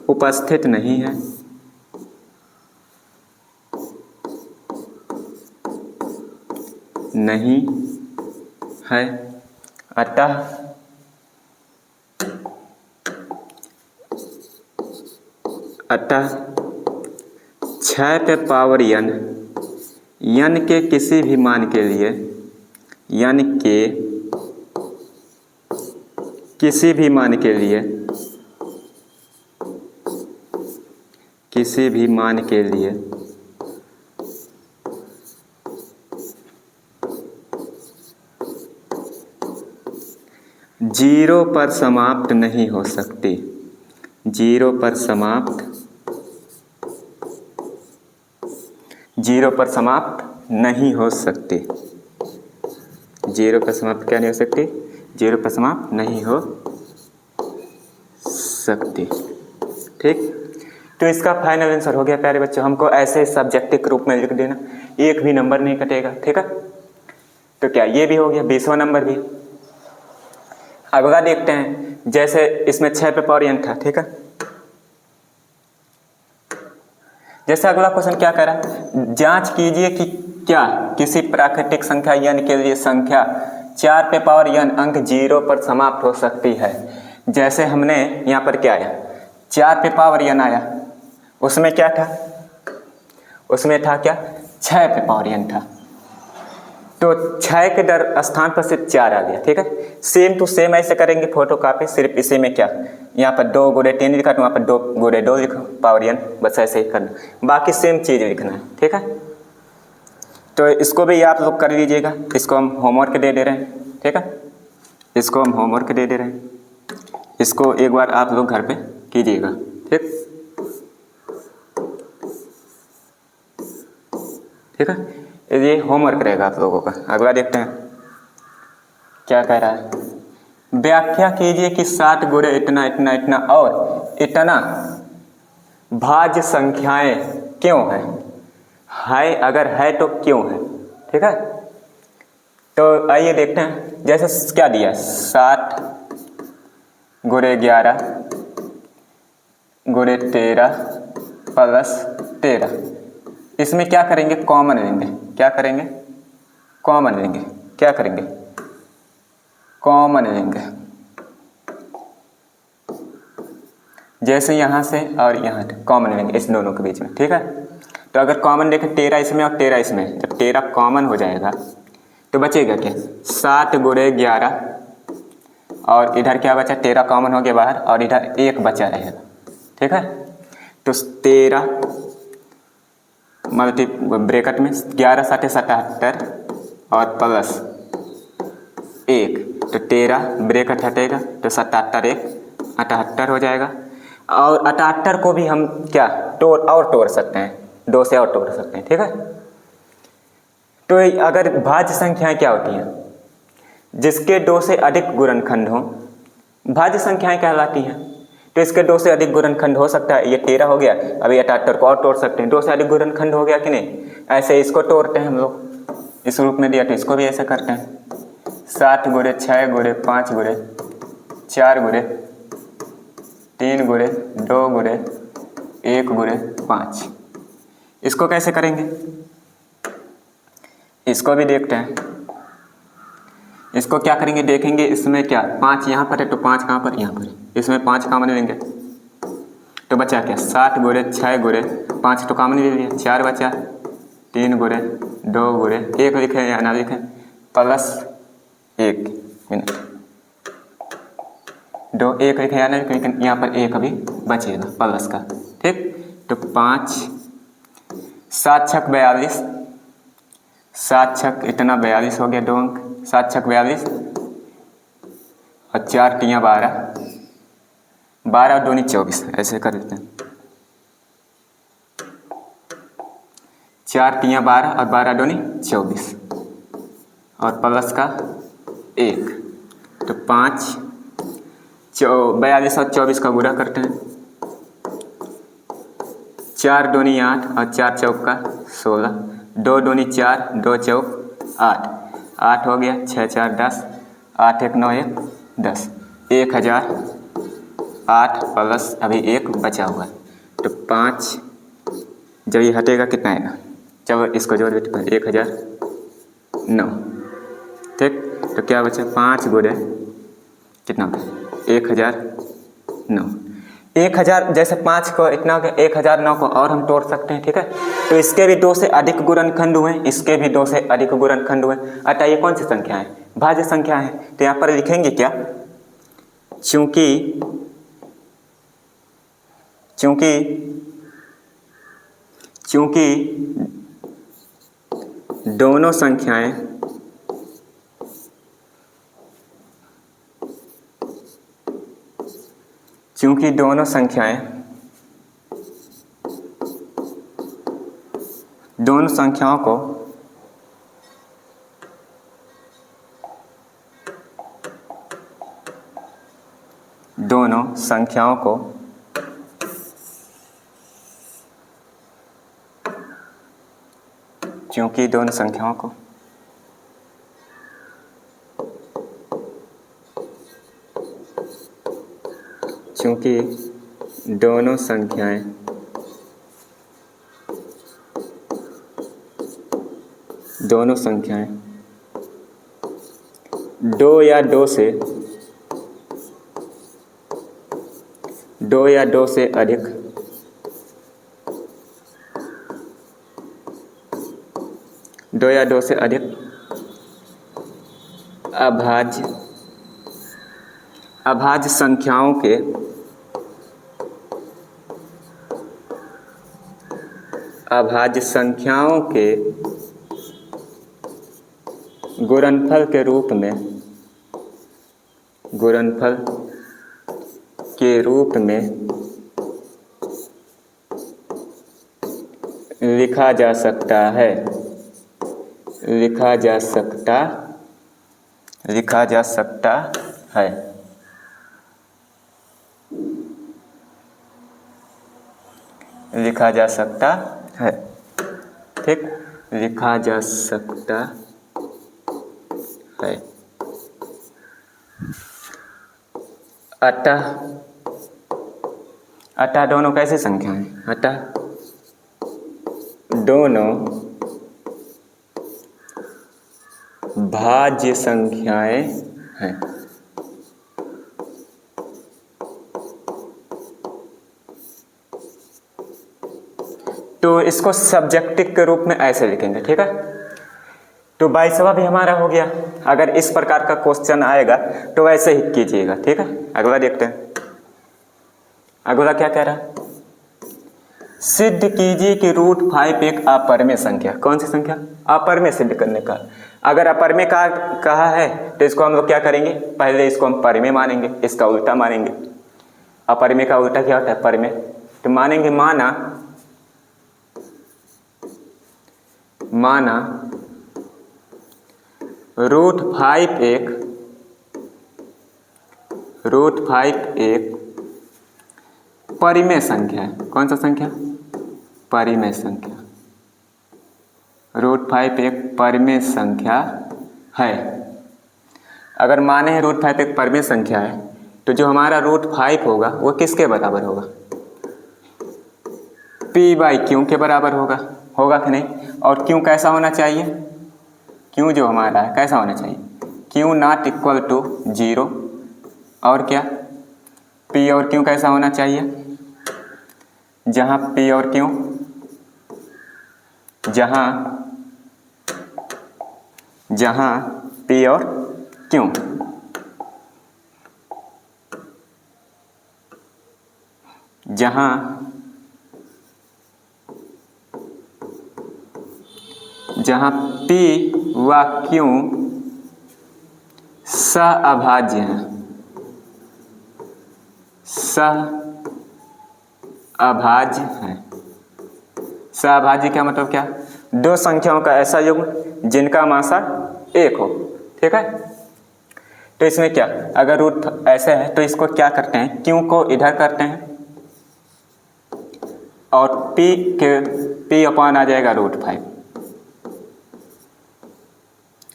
उपस्थित नहीं है। नहीं है, अतः अतः 6 पे पावर n के किसी भी मान के लिए यानी कि किसी भी मान के लिए 0 पर समाप्त नहीं हो सकती। 0 पर समाप्त नहीं हो सकती। 0 पर समाप्त क्या नहीं हो सकती? 0 पर समाप्त नहीं हो सकती। ठीक, तो इसका फाइनल आंसर हो गया प्यारे बच्चों। हमको ऐसे सब्जेक्टिव के रूप में लिख देना, एक भी नंबर नहीं कटेगा। ठीक है, तो क्या ये भी हो गया, 20वां नंबर भी। अगला देखते हैं, जैसे इसमें 6 पे पावर n था। ठीक है, जैसे अगला क्वेश्चन क्या कह रहा है, जांच कीजिए कि क्या किसी प्राकृतिक संख्या n के लिए संख्या 4 पे पावर n अंक 0 पर समाप्त हो सकती है। जैसे हमने यहाँ पर क्या आया, 4 पे पावर n आया, उसमें क्या था, उसमें था क्या, 6 पे पावर n था, तो 6 के स्थान पर सिर्फ 4 आ गया। ठीक है, सेम टू सेम ऐसे करेंगे फोटो कॉपी, सिर्फ इसी में क्या, यहाँ पर 2 गुणे 3 लिखा, तो वहाँ पर 2 गुणे 2 लिखो पावर n, बस ऐसे ही करना, बाकी सेम चीज़ लिखना है। ठीक है, तो इसको भी आप लोग कर लीजिएगा, इसको हम होमवर्क दे रहे हैं। ठीक है, इसको हम होमवर्क दे रहे हैं, इसको एक बार आप लोग घर पे कीजिएगा। ठीक है, ये होमवर्क रहेगा आप लोगों का। अगला देखते हैं क्या कह रहा है, व्याख्या कीजिए कि 7 गुणे इतना इतना इतना और इतना भाज्य संख्याएं क्यों है अगर है तो क्यों है। ठीक है, तो आइए देखते हैं, जैसे क्या दिया, 7 गुणे 11 गुणे 13 प्लस 13। इसमें क्या करेंगे, कॉमन लेंगे। क्या करेंगे, कॉमन लेंगे। क्या करेंगे, कॉमन लेंगे। जैसे यहाँ से और यहाँ कॉमन लेंगे इस दोनों के बीच में। ठीक है, तो अगर कॉमन देखें 13 इसमें और 13 इसमें, जब 13 कॉमन हो जाएगा तो बचेगा क्या, 7 गुणे 11 और इधर क्या बचा, 13 कॉमन हो गया बाहर और इधर 1 बचा रहेगा। ठीक है, तो 13 मल्टी ब्रैकेट में 11 7 77 और प्लस 1, तो 13 ब्रैकेट हटेगा तो 77 1 78 हो जाएगा। और 78 को भी हम क्या तोड़ सकते हैं, 2 से और तोड़ सकते हैं। ठीक है, तो अगर भाज्य संख्याएं क्या होती हैं, जिसके 2 से अधिक गुणनखंड हो, भाज्य संख्याएं कहलाती हैं। तो इसके 2 से अधिक गुणनखंड हो सकता है, ये 13 हो गया, अभी 78 को और तोड़ सकते हैं, 2 से अधिक गुणनखंड हो गया कि नहीं, ऐसे इसको तोड़ते हैं हम लोग, इस रूप में दिया तो इसको भी ऐसे करते हैं, 7 गुणे 6 गुणे 5 गुणे 4 गुणे 3 गुणे 2 गुणे 1 गुणे 5। इसको कैसे करेंगे, इसको भी देखते हैं। इसको क्या करेंगे, देखेंगे इसमें क्या 5 यहाँ पर है तो 5 कहाँ पर, यहाँ पर, इसमें 5 कॉमन लेंगे तो बचा क्या, 7 गुणे 6 गुणे 5 तो कॉमन ले लिया, 4 बचा, 3 गुणे 2 गुणे 1 लिखें या ना लिखें, प्लस 1 मिनट 2 1 लिखें या ना लिखें, लेकिन यहाँ पर 1 अभी बचेगा प्लस का। ठीक, तो 5 7 छक 42, 7 छक इतना 42 हो गया, 2 अंक, 7 छक 42 और 4 तियाँ 12, 12 दूनी 24, ऐसे कर लेते हैं, 4 तियाँ 12 और 12 दूनी 24 और प्लस का 1, तो 5 42 और 24 का गुणा करते हैं, 4 दूनी 8 और 4 चौक का 16, 2 दूनी 4 2 चौक 8, 8 हो गया, 6 4 10, 8 1 9 1 10, 1008 प्लस अभी 1 बचा हुआ है, तो 5 जब ये हटेगा कितना आएगा, जब इसको जोड़ देते हैं 1009। ठीक, तो क्या बचा, 5 गुणे कितना 1009। 1000 जैसे 5 को इतना हो गया, 1009 को और हम तोड़ सकते हैं, ठीक है। तो इसके भी 2 से अधिक गुणनखंड हुए, इसके भी 2 से अधिक गुणनखंड हुए, अतः ये कौन सी संख्या है? भाज्य संख्या है। तो यहाँ पर लिखेंगे क्या? चूंकि दोनों संख्याएं दोनों संख्याओं को चूंकि दोनों संख्याओं को दोनों संख्याएं 2 या 2 से अधिक अभाज्य संख्याओं के गुणनफल के रूप में लिखा जा सकता है। लिखा जा सकता है, ठीक, लिखा जा सकता है। अतः दोनों कैसी संख्या हैं? अतः दोनों भाज्य संख्याएं हैं। तो इसको सब्जेक्टिव के रूप में ऐसे लिखेंगे, ठीक है। तो 22वां भी हमारा हो गया। अगर इस प्रकार का क्वेश्चन आएगा तो वैसे ही कीजिएगा, ठीक है। अगला देखते हैं। अगला क्या कह रहा है? सिद्ध कीजिए कि √5 एक अपरिमेय संख्या। कौन सी संख्या? अपरिमेय सिद्ध करने का। अगर अपरिमेय का कहा है तो इसको हम लोग क्या करेंगे? पहले इसको हम परिमेय मानेंगे, इसका उल्टा मानेंगे। अपरिमेय का उल्टा क्या होता है? परिमेय। तो मानेंगे माना √5 एक परिमेय संख्या है। कौन सा संख्या? परिमेय संख्या। √5 एक परिमेय संख्या है। अगर माने √5 एक परिमेय संख्या है तो जो हमारा √5 होगा वो किसके बराबर होगा? p/q के बराबर होगा कि नहीं? और q कैसा होना चाहिए? q जो हमारा है कैसा होना चाहिए? q ≠ 0। और क्या? p और q कैसा होना चाहिए? जहाँ p और q जहाँ p व q सहअभाज्य हैं। सहअभाज्य क्या मतलब क्या? दो संख्याओं का ऐसा युग्म जिनका मासा 1 हो, ठीक है। तो इसमें क्या, अगर रूट ऐसे है तो इसको क्या करते हैं? q को इधर करते हैं और p अपॉन आ जाएगा √5,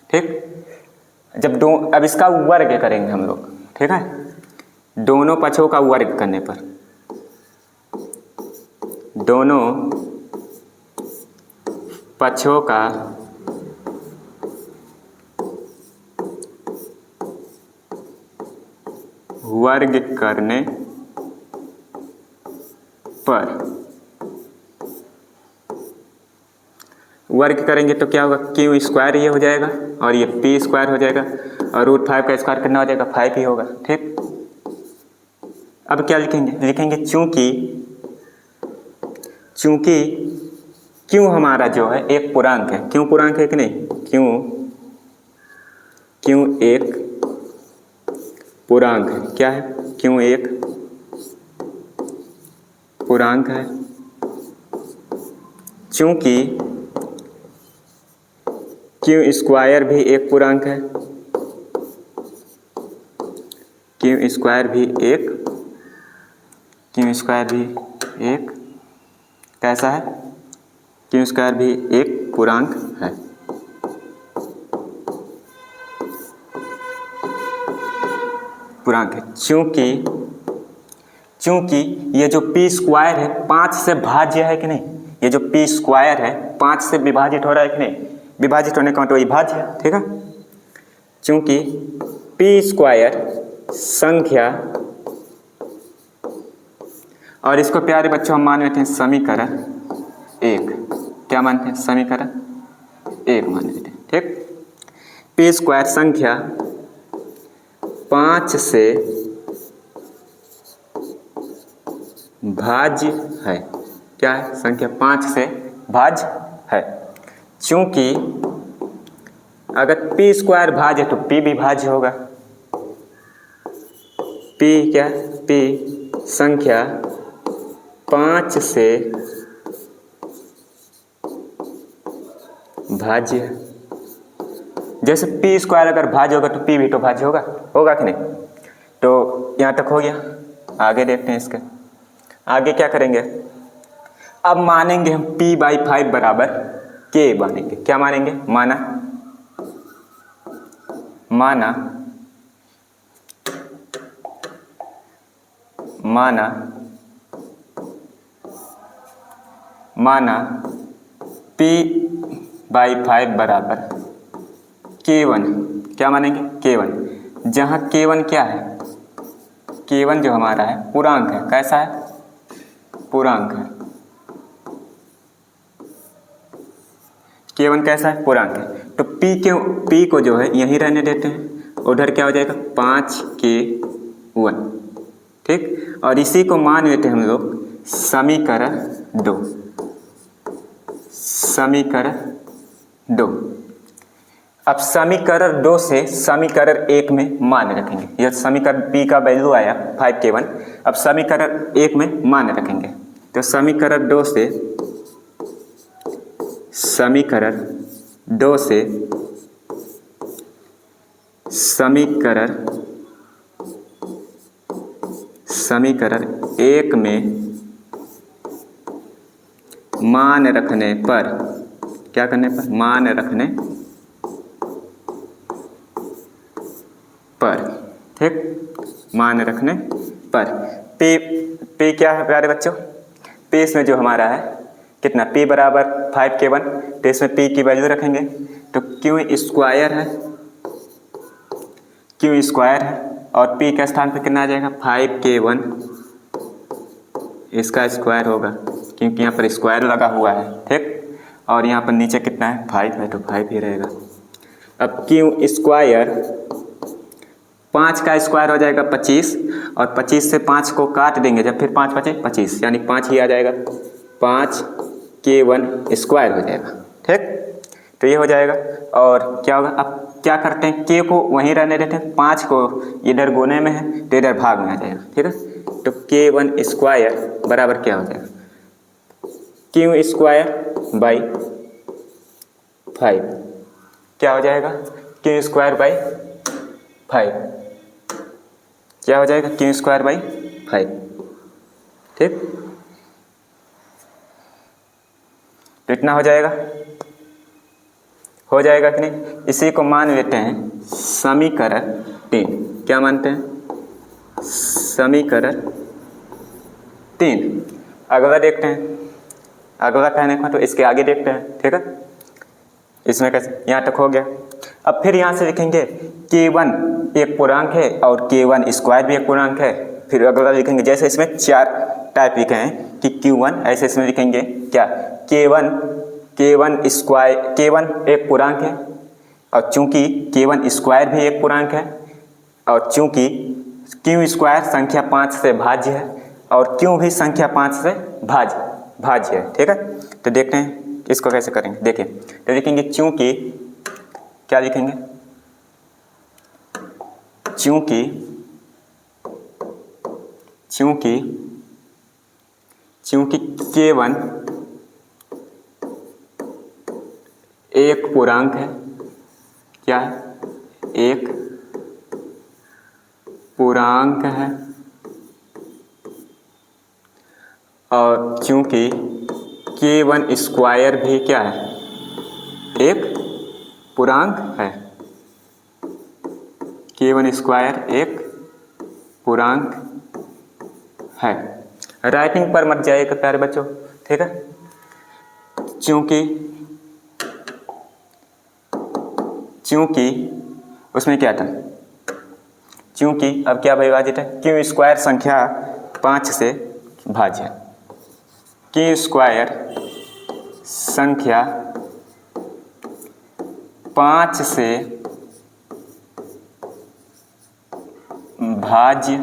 ठीक। जब अब इसका वर्ग करेंगे हम लोग, ठीक है। दोनों पक्षों का वर्ग करने पर, दोनों पक्षों का वर्ग करने पर वर्ग करेंगे तो क्या होगा, क्यू स्क्वायर ये हो जाएगा और ये पी स्क्वायर हो जाएगा और √5 का स्क्वायर कितना हो जाएगा, 5 ही होगा। ठीक, अब क्या लिखेंगे, लिखेंगे चूंकि क्यू हमारा जो है एक पूर्णांक है, क्यू पूर्णांक है कि नहीं, क्यू एक पूर्णांक है। क्या है, क्यू एक पूर्णांक है। चूंकि क्यू स्क्वायर भी एक पूर्णांक है, क्यू स्क्वायर भी एक कैसा है, क्यू स्क्वायर भी एक पूर्णांक है। पूर्णांक है चूंकि ये जो पी स्क्वायर है 5 से भाज्य है कि नहीं, ये जो पी स्क्वायर है 5 से विभाजित हो रहा है कि नहीं, विभाजित होने का मतलब वही भाज्य है। ठीक है, चूंकि पी स्क्वायर संख्या, और इसको प्यारे बच्चों हम मान लेते हैं समीकरण एक। क्या मानते हैं, समीकरण एक मान लेते हैं। ठीक, पी स्क्वायर संख्या 5 से भाज्य है। क्या है, संख्या 5 से भाज्य है। चूंकि अगर पी स्क्वायर भाज्य है तो पी भी भाज्य होगा। पी क्या, पी संख्या 5 से भाज्य है। जैसे पी स्क्वायर अगर भाज्य होगा तो पी भी तो भाज्य होगा, होगा कि नहीं। तो यहाँ तक हो गया, आगे देखते हैं इसके आगे क्या करेंगे। अब मानेंगे हम p/5 बराबर k मानेंगे। क्या मानेंगे, माना p/5 बराबर k1। क्या मानेंगे, k1, जहाँ k1 क्या है, k1 जो हमारा है पूर्णांक है। कैसा है, पूर्णांक है। k1 कैसा है, पूर्णांक है। तो p को जो है यहीं रहने देते हैं, उधर क्या हो जाएगा 5k1। ठीक, और इसी को मान लेते हैं हम लोग समीकरण 2। अब समीकरण 2 से समीकरण 1 में मान रखेंगे। यह समीकरण p का वैल्यू आया 5k1, अब समीकरण 1 में मान रखेंगे। तो समीकरण 2 से समीकरण 1 में मान रखने पर, क्या करने पर, मान रखने पर। ठीक, मान रखने पर p क्या है प्यारे बच्चों, p इसमें जो हमारा है कितना, p बराबर 5k1, तो इसमें p की वैल्यू रखेंगे तो क्यू स्क्वायर है और p के स्थान पर कितना आ जाएगा 5k1, इसका स्क्वायर होगा क्योंकि यहाँ पर स्क्वायर लगा हुआ है। ठीक, और यहाँ पर नीचे कितना है 5 है तो 5 ही रहेगा। अब क्यू स्क्वायर 5 का स्क्वायर हो जाएगा 25 और 25 से 5 को काट देंगे, जब फिर 5 बचे 25 यानी 5 ही आ जाएगा, 5k1 स्क्वायर हो जाएगा। ठीक, तो ये हो जाएगा। और क्या होगा, अब क्या करते हैं, k को वहीं रहने देते हैं, 5 को इधर गुने में है तो इधर भाग में आ जाएगा। ठीक है, तो k1 स्क्वायर बराबर क्या हो जाएगा, क्यू स्क्वायर बाई 5। क्या हो जाएगा, क्यू स्क्वायर बाई 5। क्या हो जाएगा, क्यू स्क्वायर बाई 5। ठीक, तो इतना हो जाएगा कि नहीं। इसी को मान लेते हैं समीकरण 3। क्या मानते हैं, समीकरण 3। अगला देखते हैं, अगला कहने को तो इसके आगे देखते हैं। ठीक है, इसमें कैसे, यहाँ तक हो गया। अब फिर यहाँ से लिखेंगे k1 एक पूर्णांक है और k1 स्क्वायर भी एक पूर्णांक है। फिर अगला लिखेंगे, जैसे इसमें 4 टाइप लिखे हैं, कि Q1 ऐसे इसमें लिखेंगे क्या, K1 स्क्वायर, K1 एक पूर्णांक है और चूंकि K1 स्क्वायर भी एक पूर्णांक है और चूंकि Q स्क्वायर संख्या 5 से भाज्य है और Q भी संख्या 5 से भाज्य है। ठीक है, तो देखते हैं इसको कैसे करेंगे। देखिए तो लिखेंगे चूंकि, क्या लिखेंगे, चूंकि K1 एक पूर्णांक है, क्या है, एक पूर्णांक है और चूंकि K1 स्क्वायर भी क्या है, एक पूर्णांक है, K1 स्क्वायर एक पूर्णांक है। राइटिंग पर मत जाइएगा प्यारे बच्चों, ठीक है। चूंकि उसमें क्या था, चूंकि अब क्या विभाजित है, Q स्क्वायर संख्या 5 से भाज्य है, Q स्क्वायर संख्या 5 से भाज्य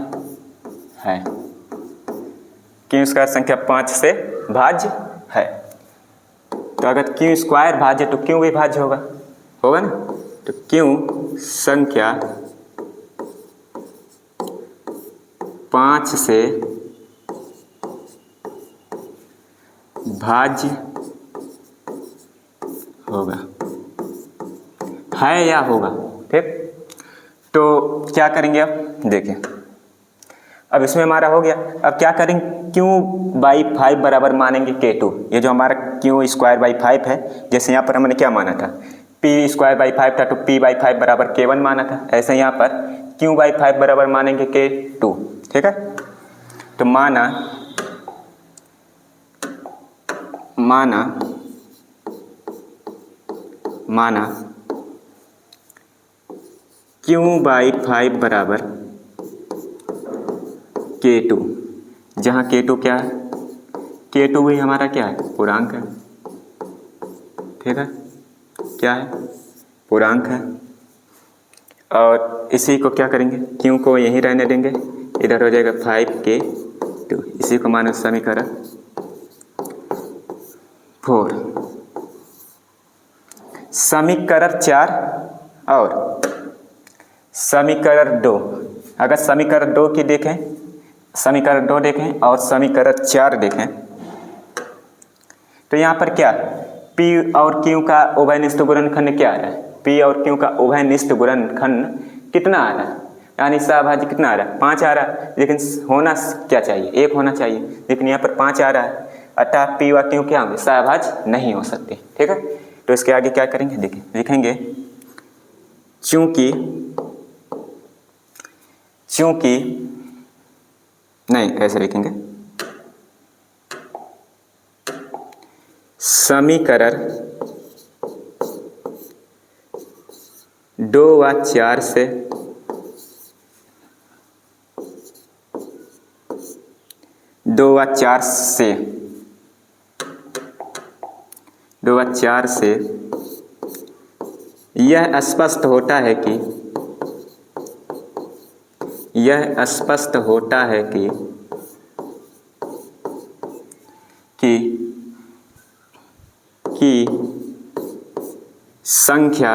है, Q स्क्वायर संख्या 5 से भाज्य है। तो अगर Q स्क्वायर भाज्य तो Q भी भाज्य होगा ना, तो Q संख्या 5 से भाज्य होगा, है या होगा, ठीक। तो क्या करेंगे अब, देखिए अब इसमें हमारा हो गया। अब क्या करेंगे, Q/5 बराबर मानेंगे K2, ये जो हमारा Q स्क्वायर बाई 5 है, जैसे यहाँ पर हमने क्या माना था, P स्क्वायर बाई 5 था तो P/5 बराबर K1 माना था, ऐसे यहाँ पर Q/5 बराबर मानेंगे K2, ठीक है। तो माना Q/5 बराबर K2, जहाँ K2 क्या है, K2 भी हमारा क्या है, पूर्णांक है, ठीक है, क्या है, पूर्णांक है। और इसी को क्या करेंगे, Q को यहीं रहने देंगे, इधर हो जाएगा 5K2, इसी को मानो समीकरण 4। समीकरण 4 और समीकरण 2, अगर समीकरण 2 की देखें, समीकरण 2 देखें और समीकरण 4 देखें, तो यहाँ पर क्या, P और Q का उभयनिष्ठ गुणनखंड क्या आ रहा है, P और Q का उभयनिष्ठ गुणनखंड कितना आ रहा है, यानी सहभाज्य कितना आ रहा है, 5 आ रहा है, लेकिन होना क्या चाहिए, 1 होना चाहिए, लेकिन यहाँ पर 5 आ रहा है, अतः P व Q क्या होंगे, सहभाज्य नहीं हो सकते, ठीक है। तो इसके आगे क्या करेंगे, देखिए लिखेंगे चूंकि नहीं, ऐसे लिखेंगे, समीकरण 2 व 4 से यह स्पष्ट होता है कि संख्या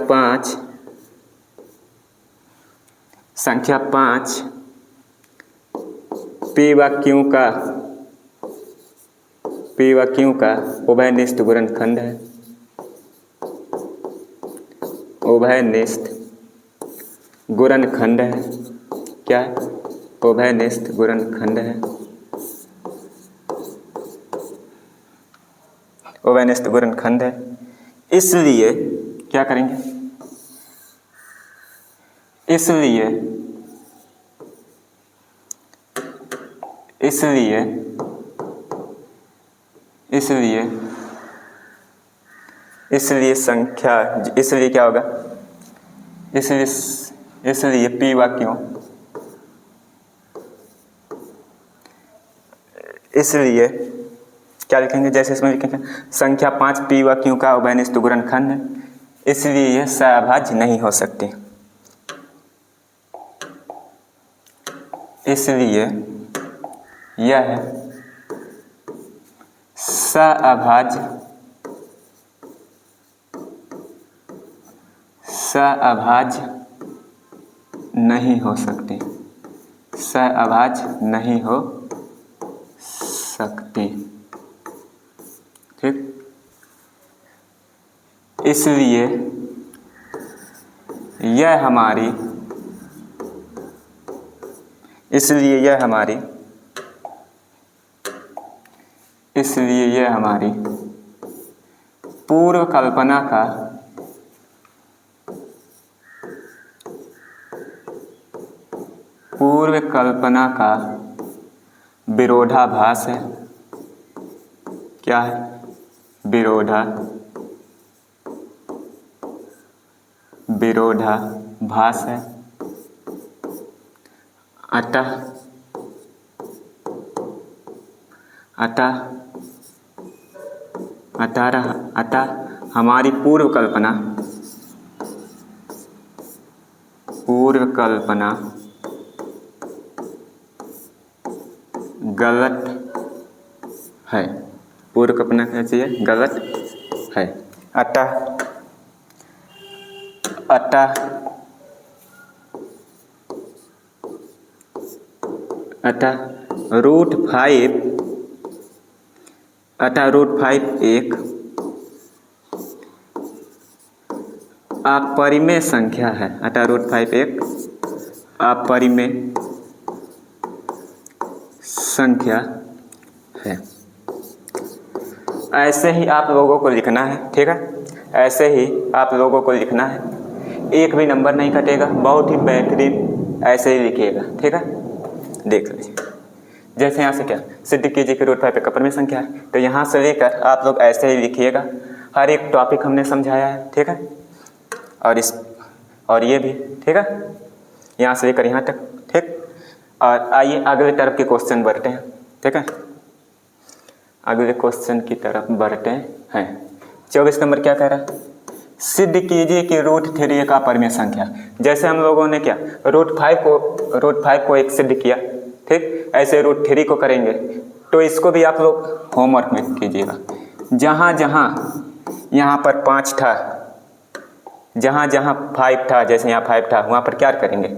5 P व Q का उभयनिष्ठ गुणनखंड है, उभयनिष्ठ गुणनखंड है, क्या है, उभयनिष्ठ गुणनखंड है, उभयनिष्ठ गुणनखंड है। इसलिए क्या करेंगे, इसलिए संख्या, इसलिए क्या होगा, इसलिए P व Q इसलिए क्या लिखेंगे, जैसे इसमें लिखेंगे संख्या 5 P व Q का उभयनिष्ठ गुणनखंड है, इसलिए यह सहअभाज्य नहीं हो सकती। इसलिए यह सहअभाज्य नहीं हो सकती, सहअभाज्य नहीं हो सकती। ठीक, इसलिए यह हमारी पूर्व कल्पना का विरोधाभास है। क्या है? विरोधाभास है। अतः हमारी पूर्व कल्पना गलत है। पूर्व कल्पना कैसी है? गलत है। अतः √5 एक अपरिमेय संख्या है। अतः √5 एक अपरिमेय संख्या है। ऐसे ही आप लोगों को लिखना है। ठीक है, ऐसे ही आप लोगों को लिखना है, एक भी नंबर नहीं कटेगा, बहुत ही बेहतरीन ऐसे ही लिखिएगा। ठीक है, देख लीजिए। जैसे यहाँ से क्या सिद्ध कीजिए कि √5 एक अपरिमेय संख्या है, तो यहाँ से लेकर आप लोग ऐसे ही लिखिएगा। हर एक टॉपिक हमने समझाया है। ठीक है, और ये भी। ठीक है, यहाँ से लेकर यहाँ तक। ठीक, और आइए अगले तरफ के क्वेश्चन बढ़ते हैं। ठीक है, अगले क्वेश्चन की तरफ बढ़ते हैं। 24 नंबर क्या कह रहा है? सिद्ध कीजिए कि √3 एक अपरिमेय संख्या। जैसे हम लोगों ने क्या √5 को एक सिद्ध किया, ठीक, ऐसे √3 को करेंगे। तो इसको भी आप लोग होमवर्क में कीजिएगा। जहाँ यहाँ पर 5 था, जहाँ 5 था, जैसे यहाँ 5 था, वहाँ पर क्या करेंगे?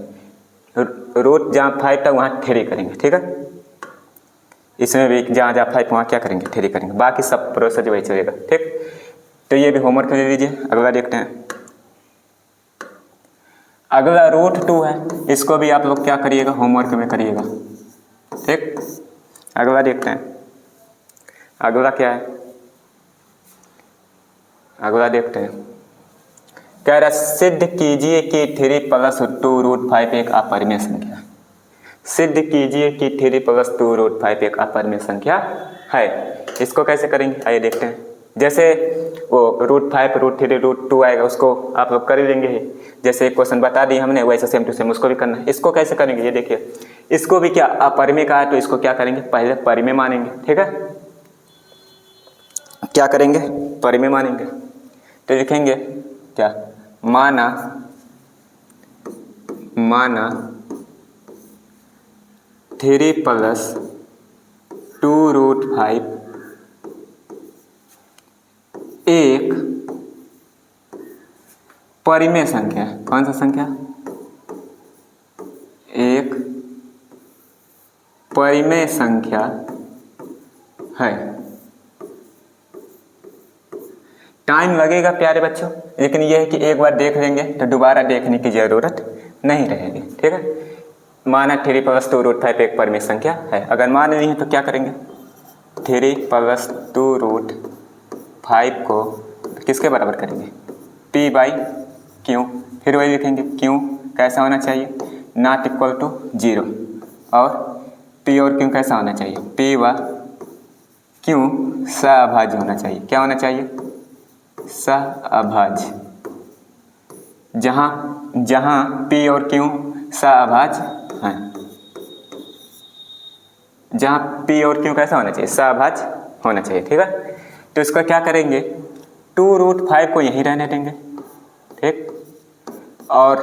रूट जहाँ 5 था वहाँ 3 करेंगे। ठीक है, इसमें भी जहाँ 5 वहाँ क्या करेंगे? 3 करेंगे। बाकी सब प्रोसेस वही चलेगा। ठीक, तो ये भी होमवर्क ले लीजिए। अगला देखते हैं। अगला √2 है, इसको भी आप लोग क्या करिएगा? होमवर्क में करिएगा। ठीक, अगला देखते हैं। अगला क्या है? अगला देखते हैं। कह रहा सिद्ध कीजिए कि 3 + 2 √5 एक अपरिमेय संख्या। सिद्ध कीजिए कि 3 + 2 √5 एक अपरिमेय संख्या है। इसको कैसे करेंगे? आइए देखते हैं। जैसे वो √5 √3 √2 आएगा, उसको आप लोग कर ही लेंगे ही। जैसे एक क्वेश्चन बता दिए हमने, वैसे सेम टू सेम उसको भी करना है। इसको कैसे करेंगे? ये देखिए, इसको भी क्या अपरिमेय का है, तो इसको क्या करेंगे? पहले परिमेय मानेंगे। ठीक है, क्या करेंगे? परिमेय मानेंगे। तो लिखेंगे क्या? माना 3 + 2 √5 एक परिमेय संख्या। कौन सा संख्या? एक परिमेय संख्या है। टाइम लगेगा प्यारे बच्चों, लेकिन यह है कि एक बार देख लेंगे तो दोबारा देखने की जरूरत नहीं रहेगी। ठीक है, माना 3 + 2 √5 एक परिमेय संख्या है। अगर मान ली है तो क्या करेंगे? 3 + 2 √5 को किसके बराबर करेंगे? P/Q। फिर वही लिखेंगे, Q कैसा होना चाहिए? ≠ 0। और P और Q कैसा होना चाहिए? P व Q सहअभाज्य होना चाहिए। क्या होना चाहिए? सहअभाज्य। जहाँ P और Q सहअभाज्य हैं। जहाँ P और Q कैसा होना चाहिए, सहअभाज्य होना चाहिए। ठीक है, तो इसका क्या करेंगे, 2√5 को यहीं रहने देंगे, ठीक, और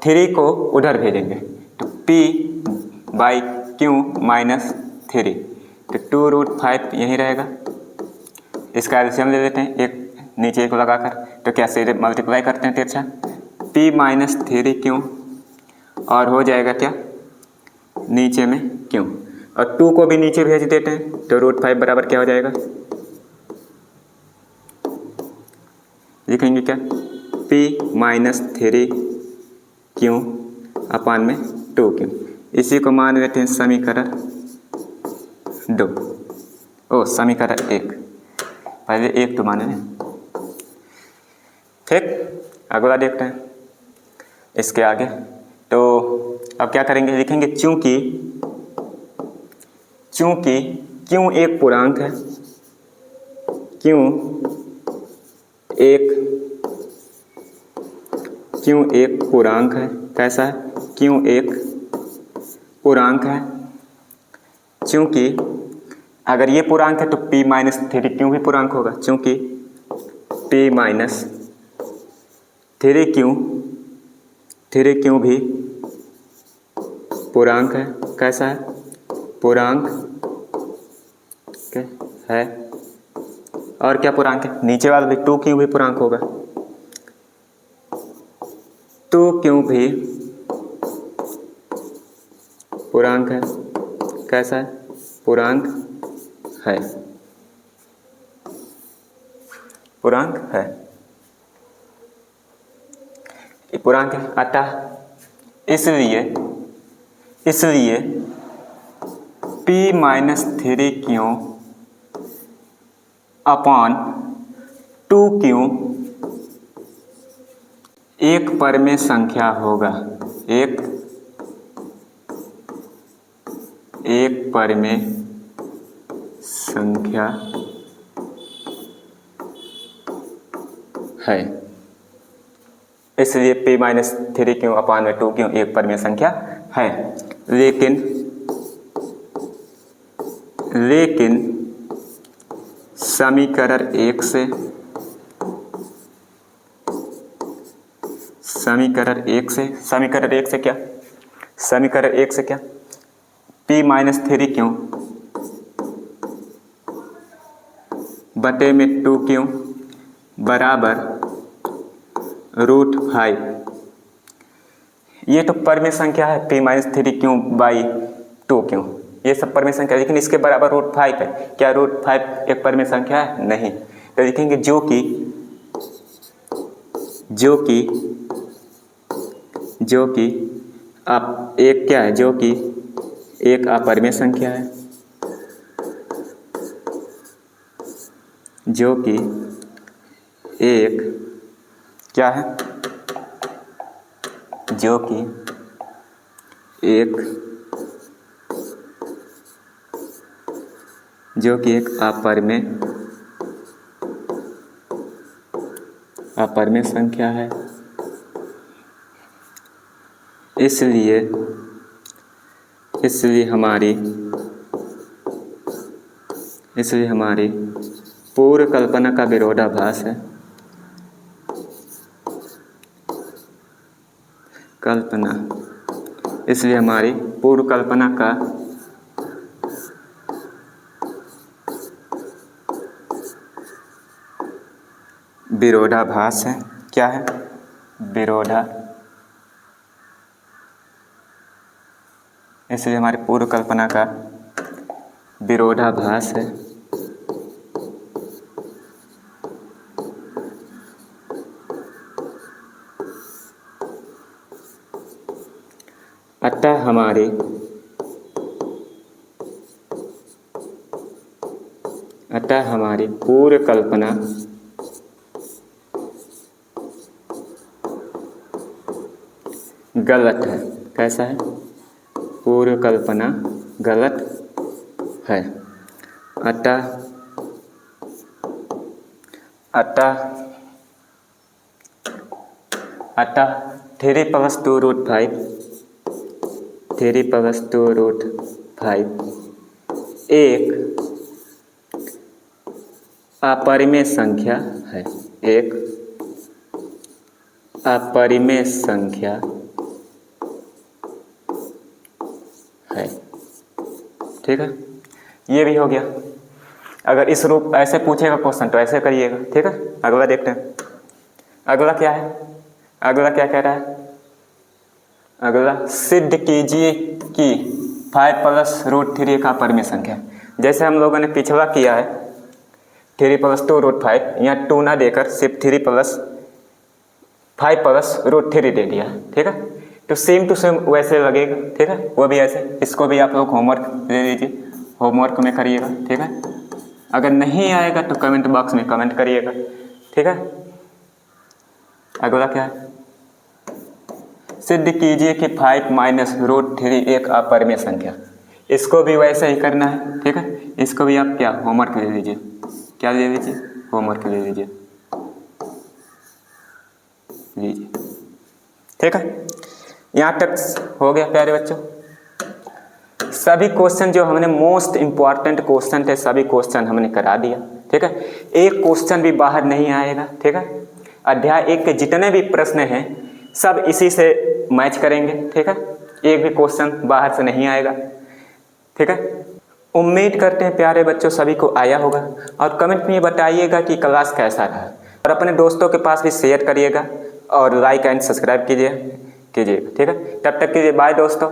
3 को उधर भेजेंगे, तो P/Q - 3, तो 2√5 यहीं रहेगा। इसका एलसीएम ले लेते हैं, एक नीचे एक लगाकर, तो क्या सीधे मल्टीप्लाई करते हैं तिरछा, P - 3Q और हो जाएगा क्या, नीचे में Q, और 2 को भी नीचे भेज देते हैं, तो √5 बराबर क्या हो जाएगा, लिखेंगे क्या, P - 3Q अपान में 2Q। इसी को मान लेते हैं समीकरण 2, समीकरण 1, पहले 1 तो माने ना। ठीक, अगला देखते हैं इसके आगे। तो अब क्या करेंगे, लिखेंगे चूंकि Q एक पूर्णांक है, Q एक पूर्णांक है, कैसा है, Q एक पूर्णांक है। चूंकि अगर ये पूर्णांक है तो P - 3Q भी पूर्णांक होगा, चूंकि P - 3Q भी पूर्णांक है, कैसा है, पूर्णांक है। और क्या पूर्णांक है, नीचे वाला भी 2Q भी पूर्णांक होगा, 2Q भी पूर्णांक है, कैसा है, पूर्णांक है, पूर्णांक है, ये पूर्णांक है। अतः इसलिए P - 3Q अपान 2Q एक परमेय संख्या होगा, एक परमेय संख्या है। इसलिए P - 3Q अपान में 2Q एक परमेय संख्या है। लेकिन समीकरण 1 से क्या, P - 3Q बटे में 2Q बराबर √5, ये तो परमेय संख्या है, P - 3Q/2Q, ये सब परमेय संख्या, लेकिन इसके बराबर √5 है। क्या √5 एक परमेय संख्या है, नहीं। तो लिखेंगे जो कि आप एक क्या है, जो कि एक अपरमेय संख्या है, जो कि एक क्या है, जो कि एक अपरमेय संख्या है। इसलिए हमारी पूर्व कल्पना का विरोधाभास है, इसलिए हमारी पूर्व कल्पना का विरोधाभास है। क्या है, इसलिए हमारी पूर्व कल्पना का विरोधाभास है। अतः हमारी पूर्व कल्पना गलत है, कैसा है, पूर्व कल्पना गलत है। अतः 3 + 2√5 एक अपरिमेय संख्या है, एक अपरिमेय संख्या है। ठीक है, ये भी हो गया। अगर इस रूप ऐसे पूछेगा क्वेश्चन तो ऐसे करिएगा। ठीक है, अगला देखते हैं। अगला क्या है, अगला क्या कह रहा है? अगला सिद्ध कीजिए कि 5 + √3 एक अपरिमेय संख्या। जैसे हम लोगों ने पिछला किया है 3 + 2 √5, यहाँ 2 ना देकर सिर्फ 3 + 5 + √3 दे दिया। ठीक है, तो सेम टू सेम वैसे लगेगा। ठीक है, वो भी ऐसे। इसको भी आप लोग होमवर्क ले लीजिए, होमवर्क में करिएगा। ठीक है, अगर नहीं आएगा तो कमेंट बॉक्स में कमेंट करिएगा। ठीक है, अगला क्या है? सिद्ध कीजिए कि 5 - √3 एक अपरिमेय संख्या। इसको भी वैसे ही करना है। ठीक है, इसको भी आप क्या होमवर्क ले लीजिए, क्या ले लीजिए, होमवर्क ले लीजिए। ठीक है, यहाँ तक हो गया प्यारे बच्चों। सभी क्वेश्चन जो हमने मोस्ट इंपॉर्टेंट क्वेश्चन थे सभी क्वेश्चन हमने करा दिया। ठीक है, एक क्वेश्चन भी बाहर नहीं आएगा। ठीक है, अध्याय 1 के जितने भी प्रश्न हैं सब इसी से मैच करेंगे। ठीक है, एक भी क्वेश्चन बाहर से नहीं आएगा। ठीक है, उम्मीद करते हैं प्यारे बच्चों सभी को आया होगा, और कमेंट में बताइएगा कि क्लास कैसा रहा, और अपने दोस्तों के पास भी शेयर करिएगा और लाइक एंड सब्सक्राइब कीजिएगा। ठीक है, तब तक के लिए बाय दोस्तों।